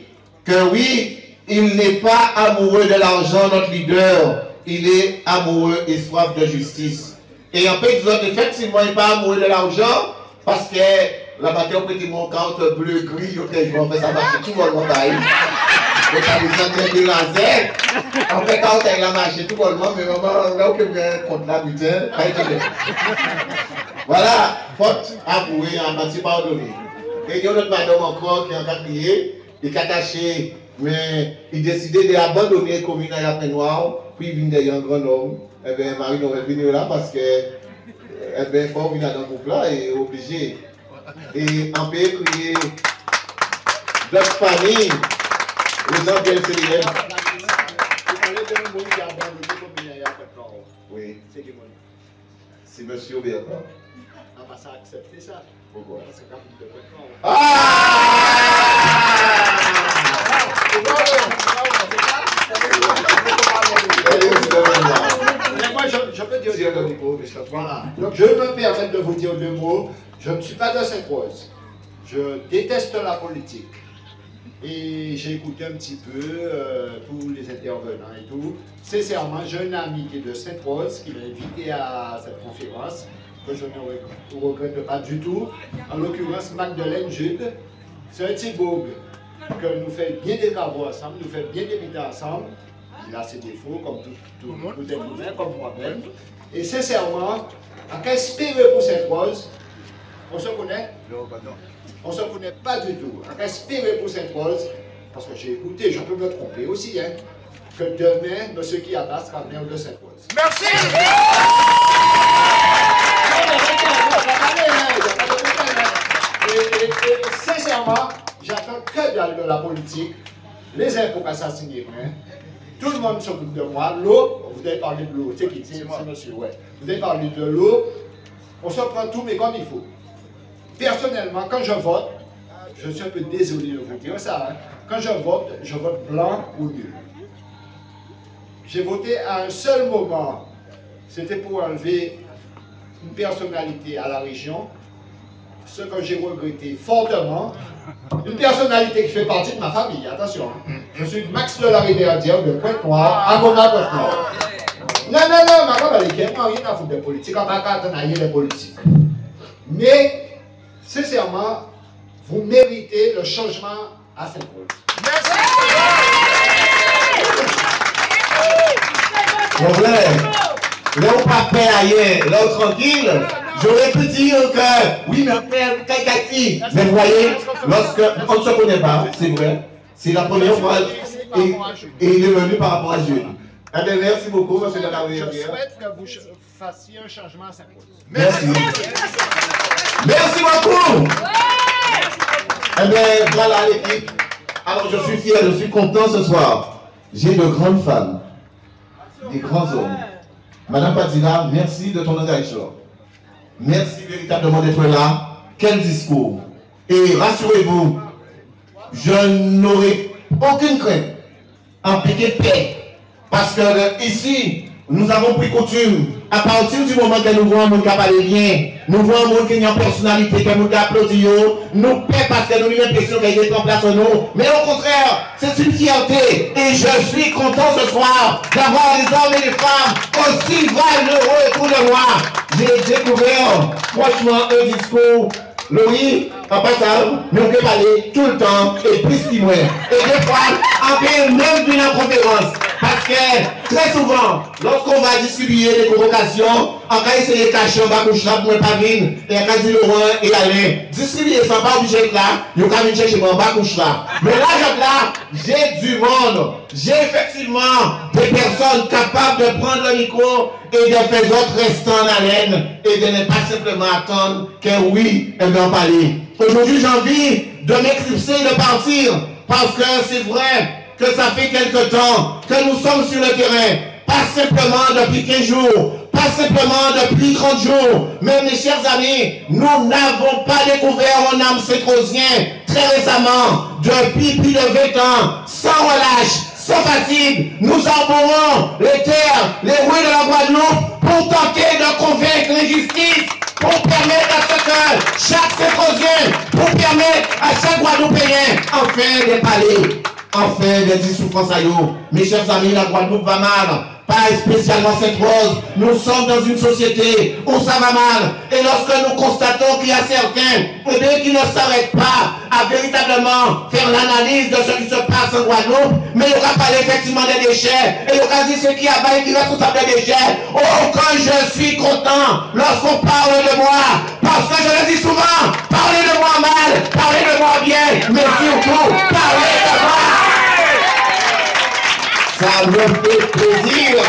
que oui, il n'est pas amoureux de l'argent, notre leader. Il est amoureux et soif de justice. Et en fait, effectivement, il n'est pas amoureux de l'argent parce que la matière prête mon carte bleu, gris, ok, je vais faire ça marcher tout le monde. Donc, ça vous entend de laser. En fait, quand il a marché tout le monde, mais vraiment, là où je viens contre la putain, voilà, faute avouée, en matière pardonnée. Et il y a une autre madame encore qui est en crié, et qui a attaché, mais il décidait d'abandonner la commune à la Noire, puis il vient derrière un grand homme. Eh bien, Marie-Noël vient là parce que, eh bien, il faut venir dans le groupe là et obligé. Et on peut crier d'autres familles, les gens qui sont célèbres. Oui. C'est monsieur Béat. On va accepter ça. Pourquoi? Parce que quand vous moi, je peux dire deux mots, voilà. Donc, je me permets de vous dire deux mots. Je ne suis pas de Sainte-Rose. Je déteste la politique. Et j'ai écouté un petit peu tous les intervenants et tout. Sincèrement, j'ai un ami qui est de Sainte-Rose qui m'a invité à cette conférence, que je ne regrette pas du tout. En l'occurrence, Magdeleine Jude. C'est un petit bourg que nous fait bien des travaux ensemble, nous fait bien des métiers ensemble. Il a ses défauts, comme tout être humain, comme moi-même. Et sincèrement, à qu'espérer pour Sainte-Rose, on se connaît? Non, pas non. On ne se connaît pas du tout. À qu'espérer pour Sainte-Rose, parce que j'ai écouté, je peux me tromper aussi, hein, que demain, M. Kiaba sera maire de Sainte-Rose. Merci! Et sincèrement, j'attends que dalle de la politique, les impôts assassinés, hein. Tout le monde s'occupe de moi. L'eau, vous avez parlé de l'eau, c'est qui? C'est monsieur, ouais. Vous avez parlé de l'eau, on se prend tout, mais comme il faut. Personnellement, quand je vote, je suis un peu désolé de vous dire ça, hein. Quand je vote blanc ou nul. J'ai voté à un seul moment, c'était pour enlever une personnalité à la région, ce que j'ai regretté fortement, une personnalité qui fait partie de ma famille, attention, hein. Je suis Max de la Rivière-Dière de Pointe-Noire, à Goma-Pointe-Noire. Non, ma femme, elle est rien à foutre de politique, on va pas attendre les politiques. Mais, sincèrement, vous méritez le changement à Sainte-Rose. Merci. Mon frère, là où pas fait ailleurs, là où tranquille, j'aurais pu dire que oui, mais frère, Kakati. Mais vous voyez, lorsque on ne se connaît pas, c'est vrai, c'est la première fois et il est venu par rapport à Dieu. Eh bien, merci beaucoup, monsieur de la Rivière. Je souhaite que vous fassiez un changement à Sainte-Rose. Merci. Merci beaucoup. Eh bien, voilà l'équipe. Alors, je suis fier, je suis content ce soir. J'ai de grandes femmes, des grands hommes. Madame Padilla, merci de ton engagement. Merci véritablement d'être là. Quel discours. Et rassurez-vous, je n'aurai aucune crainte en piquer paix. Parce que ici, nous avons pris coutume, à partir du moment que nous voyons un monde qui parle bien, nous voyons un monde qui a une personnalité, qui a un monde qui applaudit, nous paie parce que nous avons l'impression qu'il y a en place en nous. Mais au contraire, c'est une fierté. Et je suis content ce soir d'avoir les hommes et les femmes aussi valeureux autour de moi. J'ai découvert, franchement, un discours. Louis, en passant, nous pouvons parler tout le temps et plus qu'il moins. Et des fois, on peut même venir en conférence. Parce que très souvent, lorsqu'on va distribuer des convocations, on va essayer de cacher en bas couche là pour ne pas venir. Et on va dire Laurent et Alain, distribuer sans pas obligé là, il va venir chercher en bas couche là. Mais là, j'ai du monde. J'ai effectivement des personnes capables de prendre le micro et de faire d'autres restants en haleine et de ne pas simplement attendre que oui, elles vont parler. Aujourd'hui, j'ai envie de m'éclipser et de partir parce que c'est vrai que ça fait quelque temps que nous sommes sur le terrain, pas simplement depuis 15 jours, pas simplement depuis 30 jours, mais mes chers amis, nous n'avons pas découvert un âme saint-rosien très récemment, depuis plus de 20 ans, sans relâche, sans fatigue, nous arborons les terres, les rues de la Guadeloupe pour tenter de convaincre les justices, pour permettre à ce que chaque saint-rosien, pour permettre à chaque Guadeloupéen, enfin de parler. Enfin, les souffrances à vous. Mes chers amis, la Guadeloupe va mal. Pas spécialement Sainte-Rose. Nous sommes dans une société où ça va mal. Et Et lorsque nous constatons qu'il y a certains qui ne s'arrêtent pas à véritablement faire l'analyse de ce qui se passe en Guadeloupe, mais il va parler effectivement des déchets. Et il va dire ce qui a bas et qui est responsable des déchets. Oh, quand je suis content lorsqu'on parle de moi, parce que je le dis souvent, parlez de moi mal, parlez de moi bien, mais surtout, parlez de moi. Ça me fait plaisir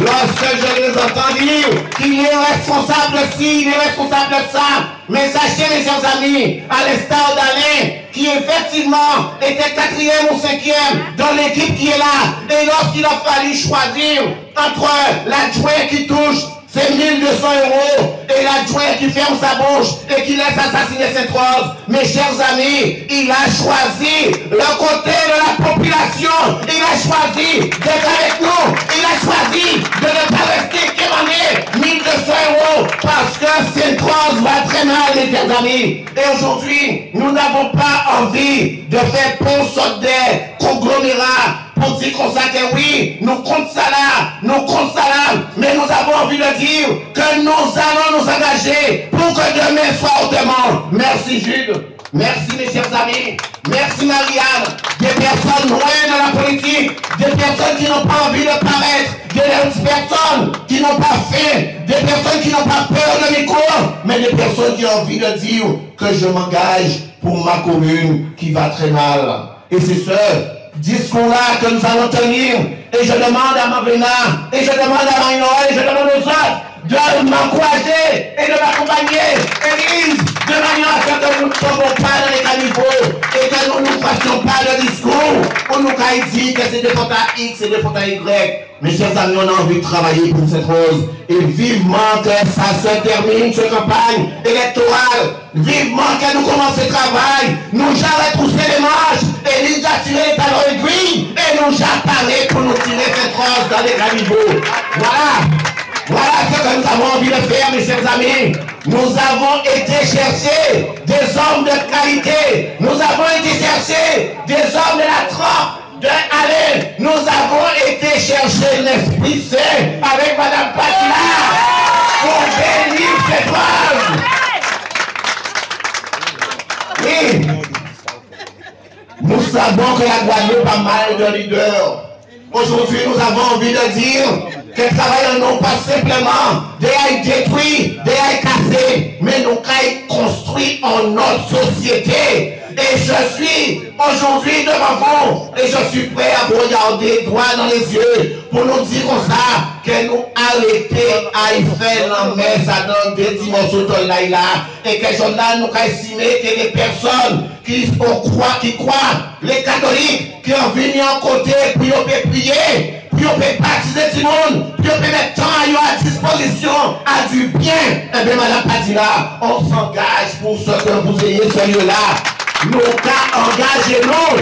lorsque je les entends dire qu'il est responsable de ci, il est responsable de ça. Mais sachez, mes chers amis, à l'instar d'Alain, qui effectivement était 4e ou 5e dans l'équipe qui est là, et lorsqu'il a fallu choisir entre l'adjoint qui touche c'est 1200 € et l'adjoint qui ferme sa bouche et qui laisse assassiner Sainte-Rose. Mes chers amis, il a choisi le côté de la population. Il a choisi d'être avec nous. Il a choisi de ne pas rester qu'émané 1200 € parce que Sainte-Rose va très mal, mes chers amis. Et aujourd'hui, nous n'avons pas envie de faire pour des conglomérats. On dit qu'on sait que oui, nous comptons ça là, mais nous avons envie de dire que nous allons nous engager pour que demain soit autrement. Merci Jude, merci mes chers amis, merci Marianne, des personnes loin de la politique, des personnes qui n'ont pas envie de paraître, des personnes qui n'ont pas faim, des personnes qui n'ont pas peur de micro, mais des personnes qui ont envie de dire que je m'engage pour ma commune qui va très mal. Et c'est ce discours-là que nous allons tenir. Et je demande à Mavena, et je demande à Marie-Noël, et je demande aux autres de m'encourager et de m'accompagner, Élise, de manière à ce que nous ne tombons pas dans les caniveaux et que nous ne fassions pas de discours où nous allons dire que c'est des fautes à X, c'est des fautes à Y. Mes chers amis, on a envie de travailler pour cette rose et vivement que ça se termine, cette campagne électorale. Vivement que nous commençons le travail. Nous allons retrousser les manches et nous allons tirer les talons aiguilles et nous allons parler pour nous tirer cette rose dans les caniveaux. Voilà ce que nous avons envie de faire, mes chers amis. Nous avons été chercher des hommes de qualité. Nous avons été chercher des hommes de la trempe de Alain. Nous avons été chercher l'Esprit Saint avec Madame Patila pour bénir cette rose. Oui. Nous savons que la Guadeloupe a mal de leaders. Aujourd'hui, nous avons envie de dire que travaillons non pas simplement des détruits, des cassés, mais nous avons construit en notre société. Et je suis aujourd'hui devant vous et je suis prêt à vous regarder droit dans les yeux pour nous dire comme ça que nous arrêtons à y faire la messe à dans des dimensions de là et que là nous avons estimé que les personnes qui croient, les catholiques qui ont venu en côté pour prier, puis on peut baptiser tout le monde, puis on peut mettre temps à disposition à du bien. Eh bien, Madame Patila, on s'engage pour ce que vous ayez ce lieu-là. Nous engagez-nous,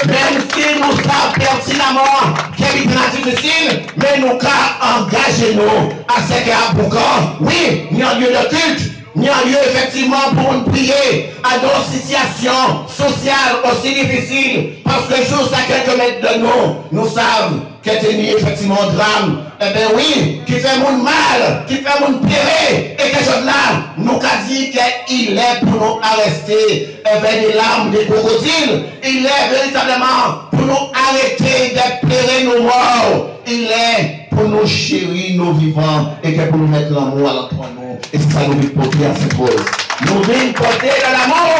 même si nous savons pertinemment qu'il est difficile, mais nous engagez-nous à ce qu'à Boucan, oui, il y a un lieu de culte. Il y a lieu effectivement pour nous prier à nos situations sociales aussi difficiles. Parce que juste à quelques mètres de nous, nous savons qu'il y a effectivement un drame. Eh bien oui, qui fait mon mal, qui fait mon péré. Et que chose là, nous avons dit qu'il est pour nous arrêter. Eh bien les larmes des crocodiles. Il est véritablement pour nous arrêter de pleurer nos morts. Il est pour nous chérir nos vivants et que pour nous mettre l'amour à l'entre nous. Et c'est ça nous venons porter à cette rose. Nous venons porter de l'amour,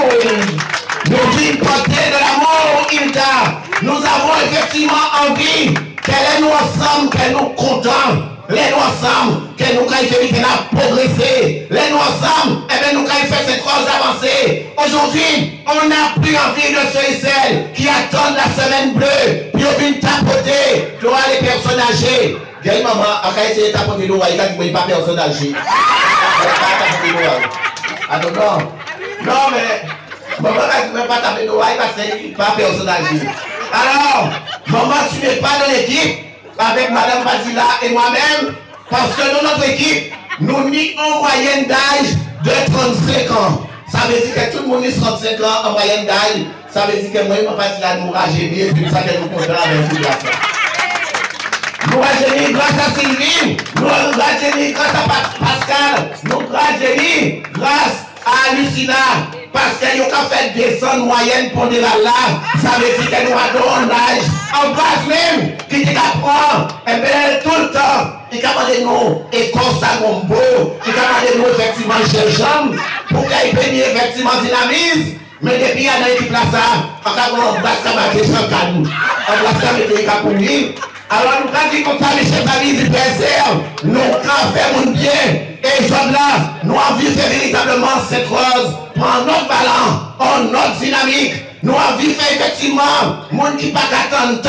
nous venons porter de l'amour, Hilda. Nous avons effectivement envie que nous ensemble, que nous contents, les nous ensemble, que nous ayons progresser, les nous ensemble, et bien nous ayons fait cette rose avancer. Aujourd'hui, on n'a plus envie de ceux et celles qui attendent la semaine bleue, puis on vient tapoter, tu vois les personnes âgées. Gagne maman, à quand essayer de tapoter l'eau, il n'y a pas personne âgée. Attends, non, mais maman, tu ne peux pas taper l'eau, parce qu'il n'y a pas personne âgée. Alors, maman, tu n'es pas dans l'équipe avec Madame Basila et moi-même, parce que dans notre équipe, nous n'y en moyenne d'âge de 35 ans. Ça veut dire que tout le monde est 35 ans en moyenne d'âge. Ça veut dire que moi, Madame Basila nous rajeunit, c'est pour ça qu'elle nous comprend avec vous. Nous rajeunir grâce à Sylvie, nous rajeunir grâce à Pascal, nous grâce à Lucina, parce qu'elle a fait descendre moyenne pour de la lave, ça veut dire qu'elle nous a donné l'âge, en base même, qui dit qu'apprend, et bien tout le temps, il a demandé nous, et comme ça, mon beau, il a demandé nous, effectivement, chez jambes, pour qu'elle bénisse, effectivement, dynamise, mais depuis, il y a une équipe là, ça, en cas où on base, ça va être sans canou, on base, ça va être pour lui. Alors, nous avons dit comme ça, mes chers amis du PSR, nous avons fait mon bien. Et je là, nous avons vu véritablement cette rose prendre notre ballon, en notre dynamique. Nous avons vu faire effectivement, mon qui pas qu'attendre,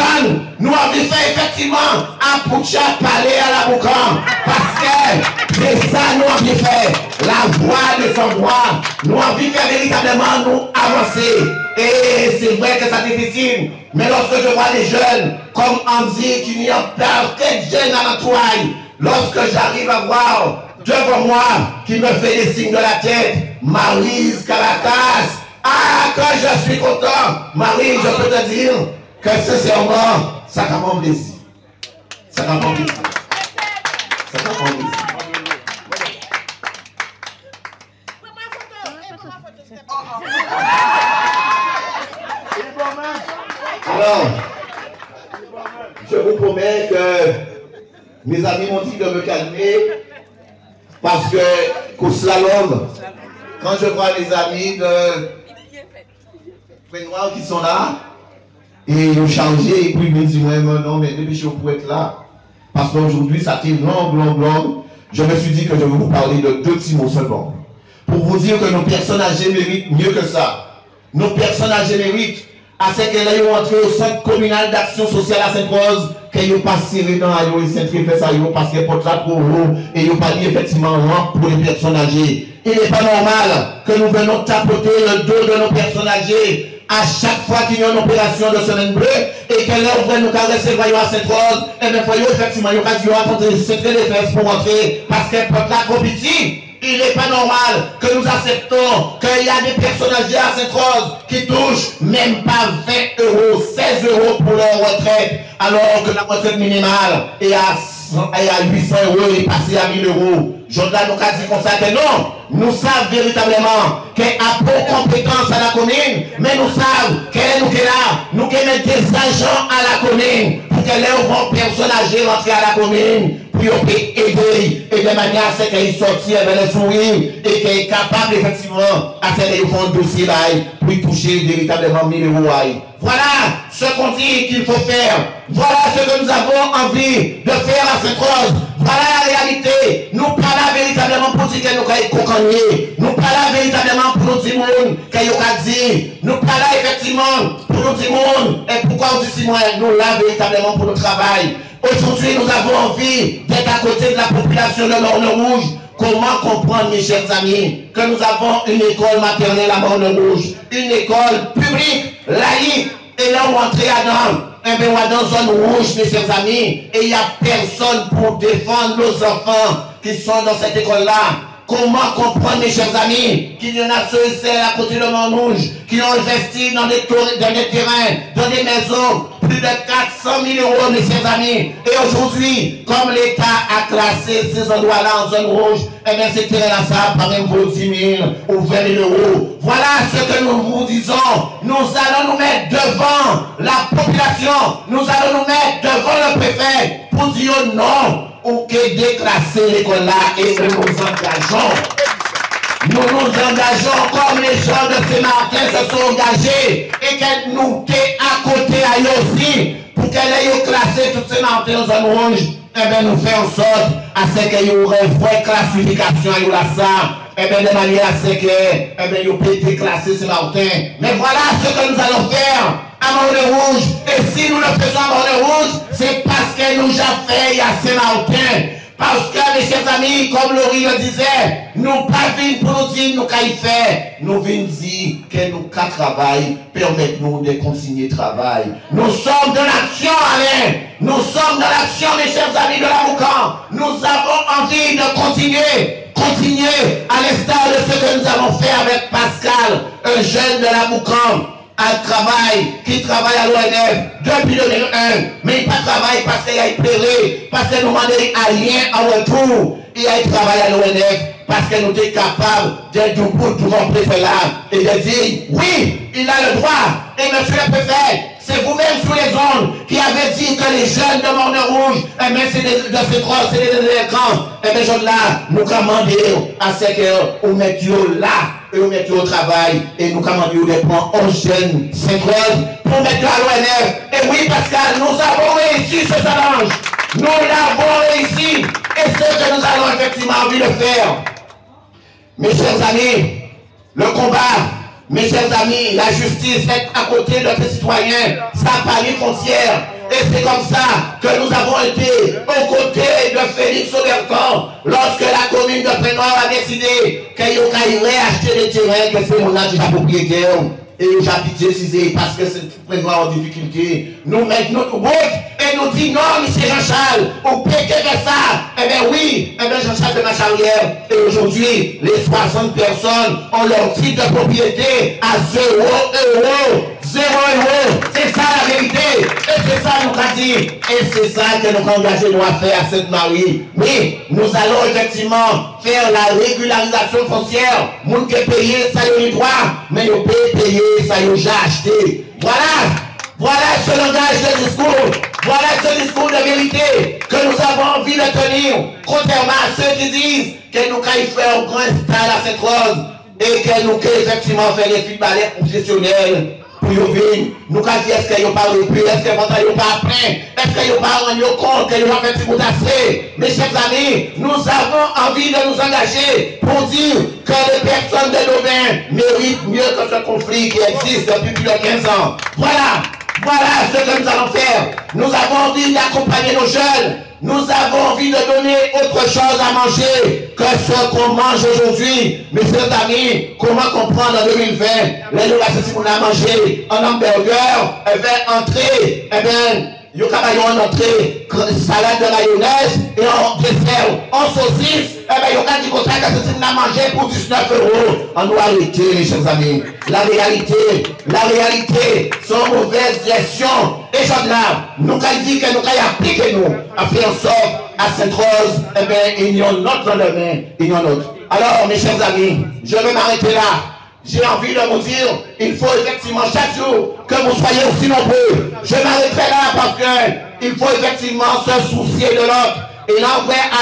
nous avons vu faire effectivement, un poucha parler à la boucan. Parce que c'est ça, nous avons vu faire la voix de son droit. Nous avons vu faire véritablement nous avancer. Et c'est vrai que c'est difficile. Mais lorsque je vois des jeunes comme Andy qui n'y a pas de jeunes à l'entourage, lorsque j'arrive à voir devant moi qui me fait des signes de la tête, Maryse Calatas, ah, que je suis content, Marie, je peux te dire que sincèrement, ça m'a mon plaisir. Ça m'a mon plaisir. Ça m'a mon plaisir. Alors, je vous promets que mes amis m'ont dit de me calmer parce que qu'au slalom, quand je vois les amis de Benoît qui sont là, et ils ont changé, et puis ils me disent, non, mais depuis je peux être là, parce qu'aujourd'hui ça fait long, je me suis dit que je vais vous parler de 2 petits mots seulement. Pour vous dire que nos personnes âgées méritent mieux que ça. Nos personnes âgées méritent à ce qu'elles aient entré au centre communal d'action sociale à Sainte-Rose, qu'elles n'ont pas serré dans la et Saint-Tréfait, parce qu'elles portent là pour vous, et ils n'ont pas mis effectivement pour les personnes âgées. Il n'est pas normal que nous venons tapoter le dos de nos personnes âgées à chaque fois qu'il y a une opération de semaine bleue, et qu'elles ouvrent nous caresser voyons à Sainte-Rose, et bien voyons effectivement, il y a occasion de secret les fesses pour entrer, parce qu'elles portent là trop petit. Il n'est pas normal que nous acceptons qu'il y a des personnes âgées à Sainte-Rose qui touchent même pas 20 euros, 16 euros pour leur retraite, alors que la retraite minimale est à 800 euros et passée à 1000 euros. Jordan nous a dit comme ça que non, nous savons véritablement qu'elle a peu compétence à la commune, mais nous savons qu'elle est là, nous mettons des agents à la commune pour qu'elle ait une personne âgée rentrer à la commune, puis on peut aider, et de manière à ce qu'elle sortit avec les sourires, et qu'elle est capable effectivement à ce qu'elle fasse un dossier là, puis toucher véritablement 1000 euros. Voilà ce qu'on dit qu'il faut faire. Voilà ce que nous avons envie de faire à Sainte-Rose. Voilà la réalité. Nous parlons véritablement pour dire que nous sommes coconnés. Nous parlons véritablement pour nous dire que nous sommes dit. Nous parlons effectivement pour nous dire et pourquoi on dit si moi nous là véritablement pour notre travail. Aujourd'hui, nous avons envie d'être à côté de la population de Morne-Rouge. Comment comprendre, mes chers amis, que nous avons une école maternelle à Morne-Rouge, une école publique, laïque, et là on entre dans une zone rouge, mes chers amis, et il n'y a personne pour défendre nos enfants qui sont dans cette école-là. Comment comprendre, mes chers amis, qu'il y en a ceux et celles à côté de Morne-Rouge qui ont investi dans des terrains, dans des maisons, plus de 400 000 euros, mes chers amis. Et aujourd'hui, comme l'État a classé ces endroits-là en zone rouge, eh bien, ces terrains-là, ça par même vaut 10 000 ou 20 000 euros. Voilà ce que nous vous disons. Nous allons nous mettre devant la population. Nous allons nous mettre devant le préfet pour dire non. Ou que déclasser l'école-là et nous nous engageons. Nous nous engageons comme les gens de Saint-Martin se sont engagés et qu'elle nous est à côté à eux aussi pour qu'elle ait classé toutes ces Martin en zone rouge. Eh bien, nous faisons en sorte à ce qu'il y ait une vraie classification à ça. Eh bien, de manière à ce que, eh bien, ils peut déclasser ces Martin. Mais voilà ce que nous allons faire à Morne-Rouge. Et si nous le faisons à Morne-Rouge, c'est parce que nous avons fait à Saint-Martin. Parce que, mes chers amis, comme Laurie le disait, nous pas venons pour nous dire nous qu'à y faire. Nous venons dire que nous qu'à travailler, permettez-nous de continuer le travail. Nous sommes dans l'action, Alain. Nous sommes dans l'action, mes chers amis de la Boucan. Nous avons envie de continuer à l'instar de ce que nous avons fait avec Pascal, un jeune de la Boucan. qui travaille à l'ONF depuis 2001, mais il pas travaille parce qu'il a été parce que nous demandons à rien en retour. Il a travaillé à l'ONF parce que nous sommes capables d'être debout pour remplir cela et de dire oui, il a le droit. Et monsieur le préfet, c'est vous-même sous les ondes qui avez dit que les jeunes de Morne-Rouge, eh bien, c'est des Sainte-Rose, c'est des délinquants. Eh bien, gens-là, nous commandons à ce que nous mettions là et nous mettions au travail et nous commandons de prendre 11 jeunes Sainte-Rose pour mettre à l'ONF. Et oui, Pascal, nous avons réussi ce challenge. Nous l'avons réussi. Et ce que nous allons effectivement envie de faire. Mes chers amis, le combat, mes chers amis, la justice est à côté de nos citoyens, ça pas les frontières. Et c'est comme ça que nous avons été aux côtés de Félix Auberton lorsque la commune de Prénoir a décidé qu'il irait acheter des terrains, que c'est mon âge de la propriétaire. Et j'ai décidé parce que c'est Prénoir en difficulté. Nous mettons notre bouche et nous disons non, M. Jean-Charles, on peut faire ça. Eh bien oui, eh bien Jean-Charles de ma charrière. Et aujourd'hui, les 60 personnes ont leur titre de propriété à 0 euros. 0 euros. C'est ça la vérité. Et c'est ça nous a dit. Et c'est ça que nous engagés nous à faire à Sainte-Marie. Oui, nous allons effectivement faire la régularisation foncière. Nous qui payer, ça y est droit. Mais nous pouvons payer, ça y est déjà acheté. Voilà. Voilà ce langage de discours. Voilà ce discours de vérité que nous avons envie de tenir. Contrairement à ceux qui disent que nous allons faire un grand stade à Sainte-Rose et que nous allons effectivement faire des films balais professionnels. Pour nous venir, nous avons dit est-ce qu'ils n'ont pas repris, est-ce qu'ils n'ont pas appris, est-ce qu'ils n'ont pas rendu compte qu'ils ont fait petit bout d'affaire. Mes chers amis, nous avons envie de nous engager pour dire que les personnes de Louvain méritent mieux que ce conflit qui existe depuis plus de 15 ans. Voilà ce que nous allons faire. Nous avons envie d'accompagner nos jeunes. Nous avons envie de donner autre chose à manger que ce qu'on mange aujourd'hui. Mes chers amis, comment comprendre en 2020 les gens qui on a mangé un hamburger, entrée, il y a une entrée, salade de mayonnaise et en dessert, en saucisse, il y a dit que c'est on a mangé pour 19 euros. On doit arrêter, mes chers amis. La réalité, sans mauvaise gestion. Et là, nous avons dit que nous avons appliqué nous à faire en sorte à Sainte-Rose, il y a un autre lendemain, il y a un autre. Alors, mes chers amis, je vais m'arrêter là. J'ai envie de vous dire, il faut effectivement chaque jour que vous soyez aussi nombreux. Je m'arrêterai là parce que il faut effectivement se soucier de l'autre. Et là,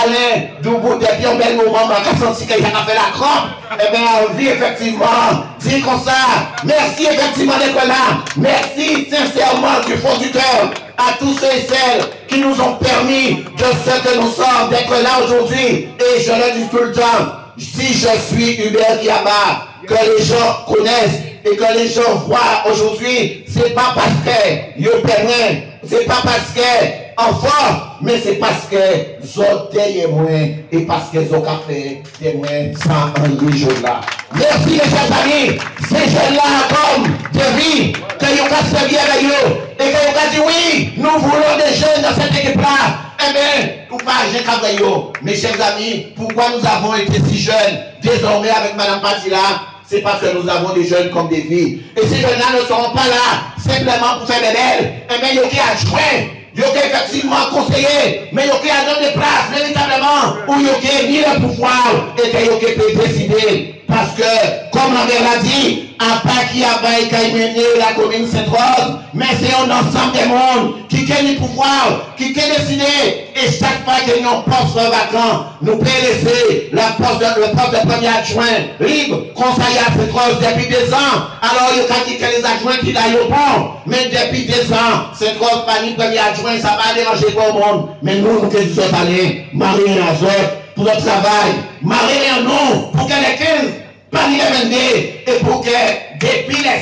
Alain, d'où depuis un bel moment, on a senti qu'il a fait la crampe. Eh bien, envie effectivement, dire comme ça. Merci effectivement d'être là. Merci sincèrement du fond du cœur à tous ceux et celles qui nous ont permis de ce que nous sommes, d'être là aujourd'hui. Et je le dis tout le temps, si je suis Hubert Kiaba, que les gens connaissent et que les gens voient aujourd'hui, c'est pas parce que yo permet, c'est pas parce que enfant, mais c'est parce que Zoté est moins et parce que Zokafé est moins sans un là. Merci mes chers amis, ces jeunes-là comme de vie, que vous avez servi avec eux et que vous avez dit oui, nous voulons des jeunes dans cette équipe-là. Eh bien, nous pas avec eux. Mes chers amis, pourquoi nous avons été si jeunes désormais avec Madame Patila? C'est parce que nous avons des jeunes comme des filles. Et ces jeunes-là ne seront pas là simplement pour faire des belles. Eh bien, il y a adjoint, il y a effectivement conseiller, mais il y a donner des places véritablement où il y a ni le pouvoir et qu'il y a peut décider. Parce que, comme la mère l'a dit, à part qui a mené la commune Sainte-Rose, mais c'est un ensemble des mondes qui a le pouvoir, qui a décidé. Et chaque fois qu'il y a un poste vacant, nous pouvons laisser le poste de premier adjoint libre, conseiller à Sainte-Rose depuis 2 ans. Alors, il y a dit que les adjoints qui l'aillent au bon, mais depuis 2 ans, Sainte-Rose pas ni premier adjoint, ça va déranger tout le monde. Mais nous, nous qui sommes allés, Marie et Azot, pour notre travail, Marie et nous, pour que les 15, pas les 22, et pour que depuis les 16,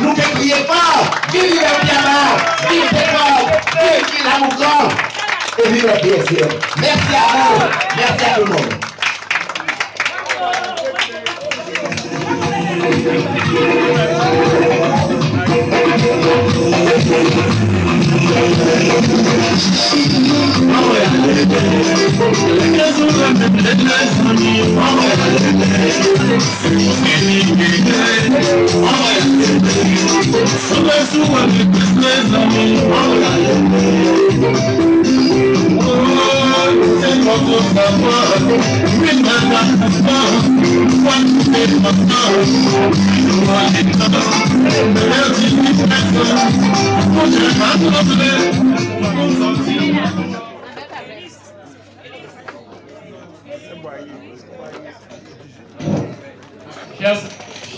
nous ne crions pas, vive le Piama, vive Sainte-Rose, vive la Mouton, et vive le PSR. Merci à vous, merci à tout le monde.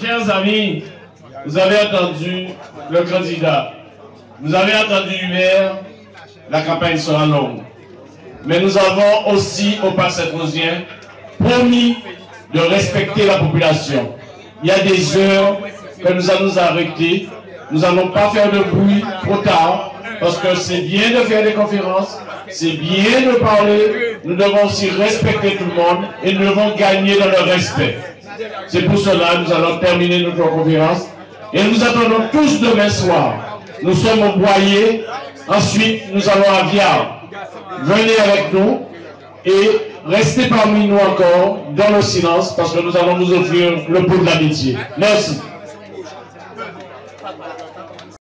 Chers amis, vous avez entendu le candidat, vous avez entendu Hubert, la campagne sera longue. Mais nous avons aussi, au Parc Saint-Rosien, promis de respecter la population. Il y a des heures que nous allons nous arrêter, nous n'allons pas faire de bruit trop tard, parce que c'est bien de faire des conférences, c'est bien de parler, nous devons aussi respecter tout le monde et nous devons gagner dans le respect. C'est pour cela que nous allons terminer notre conférence et nous attendons tous demain soir. Nous sommes au Boyer, ensuite nous allons à Viard. Venez avec nous et restez parmi nous encore dans le silence parce que nous allons nous offrir le pot de l'amitié. Merci.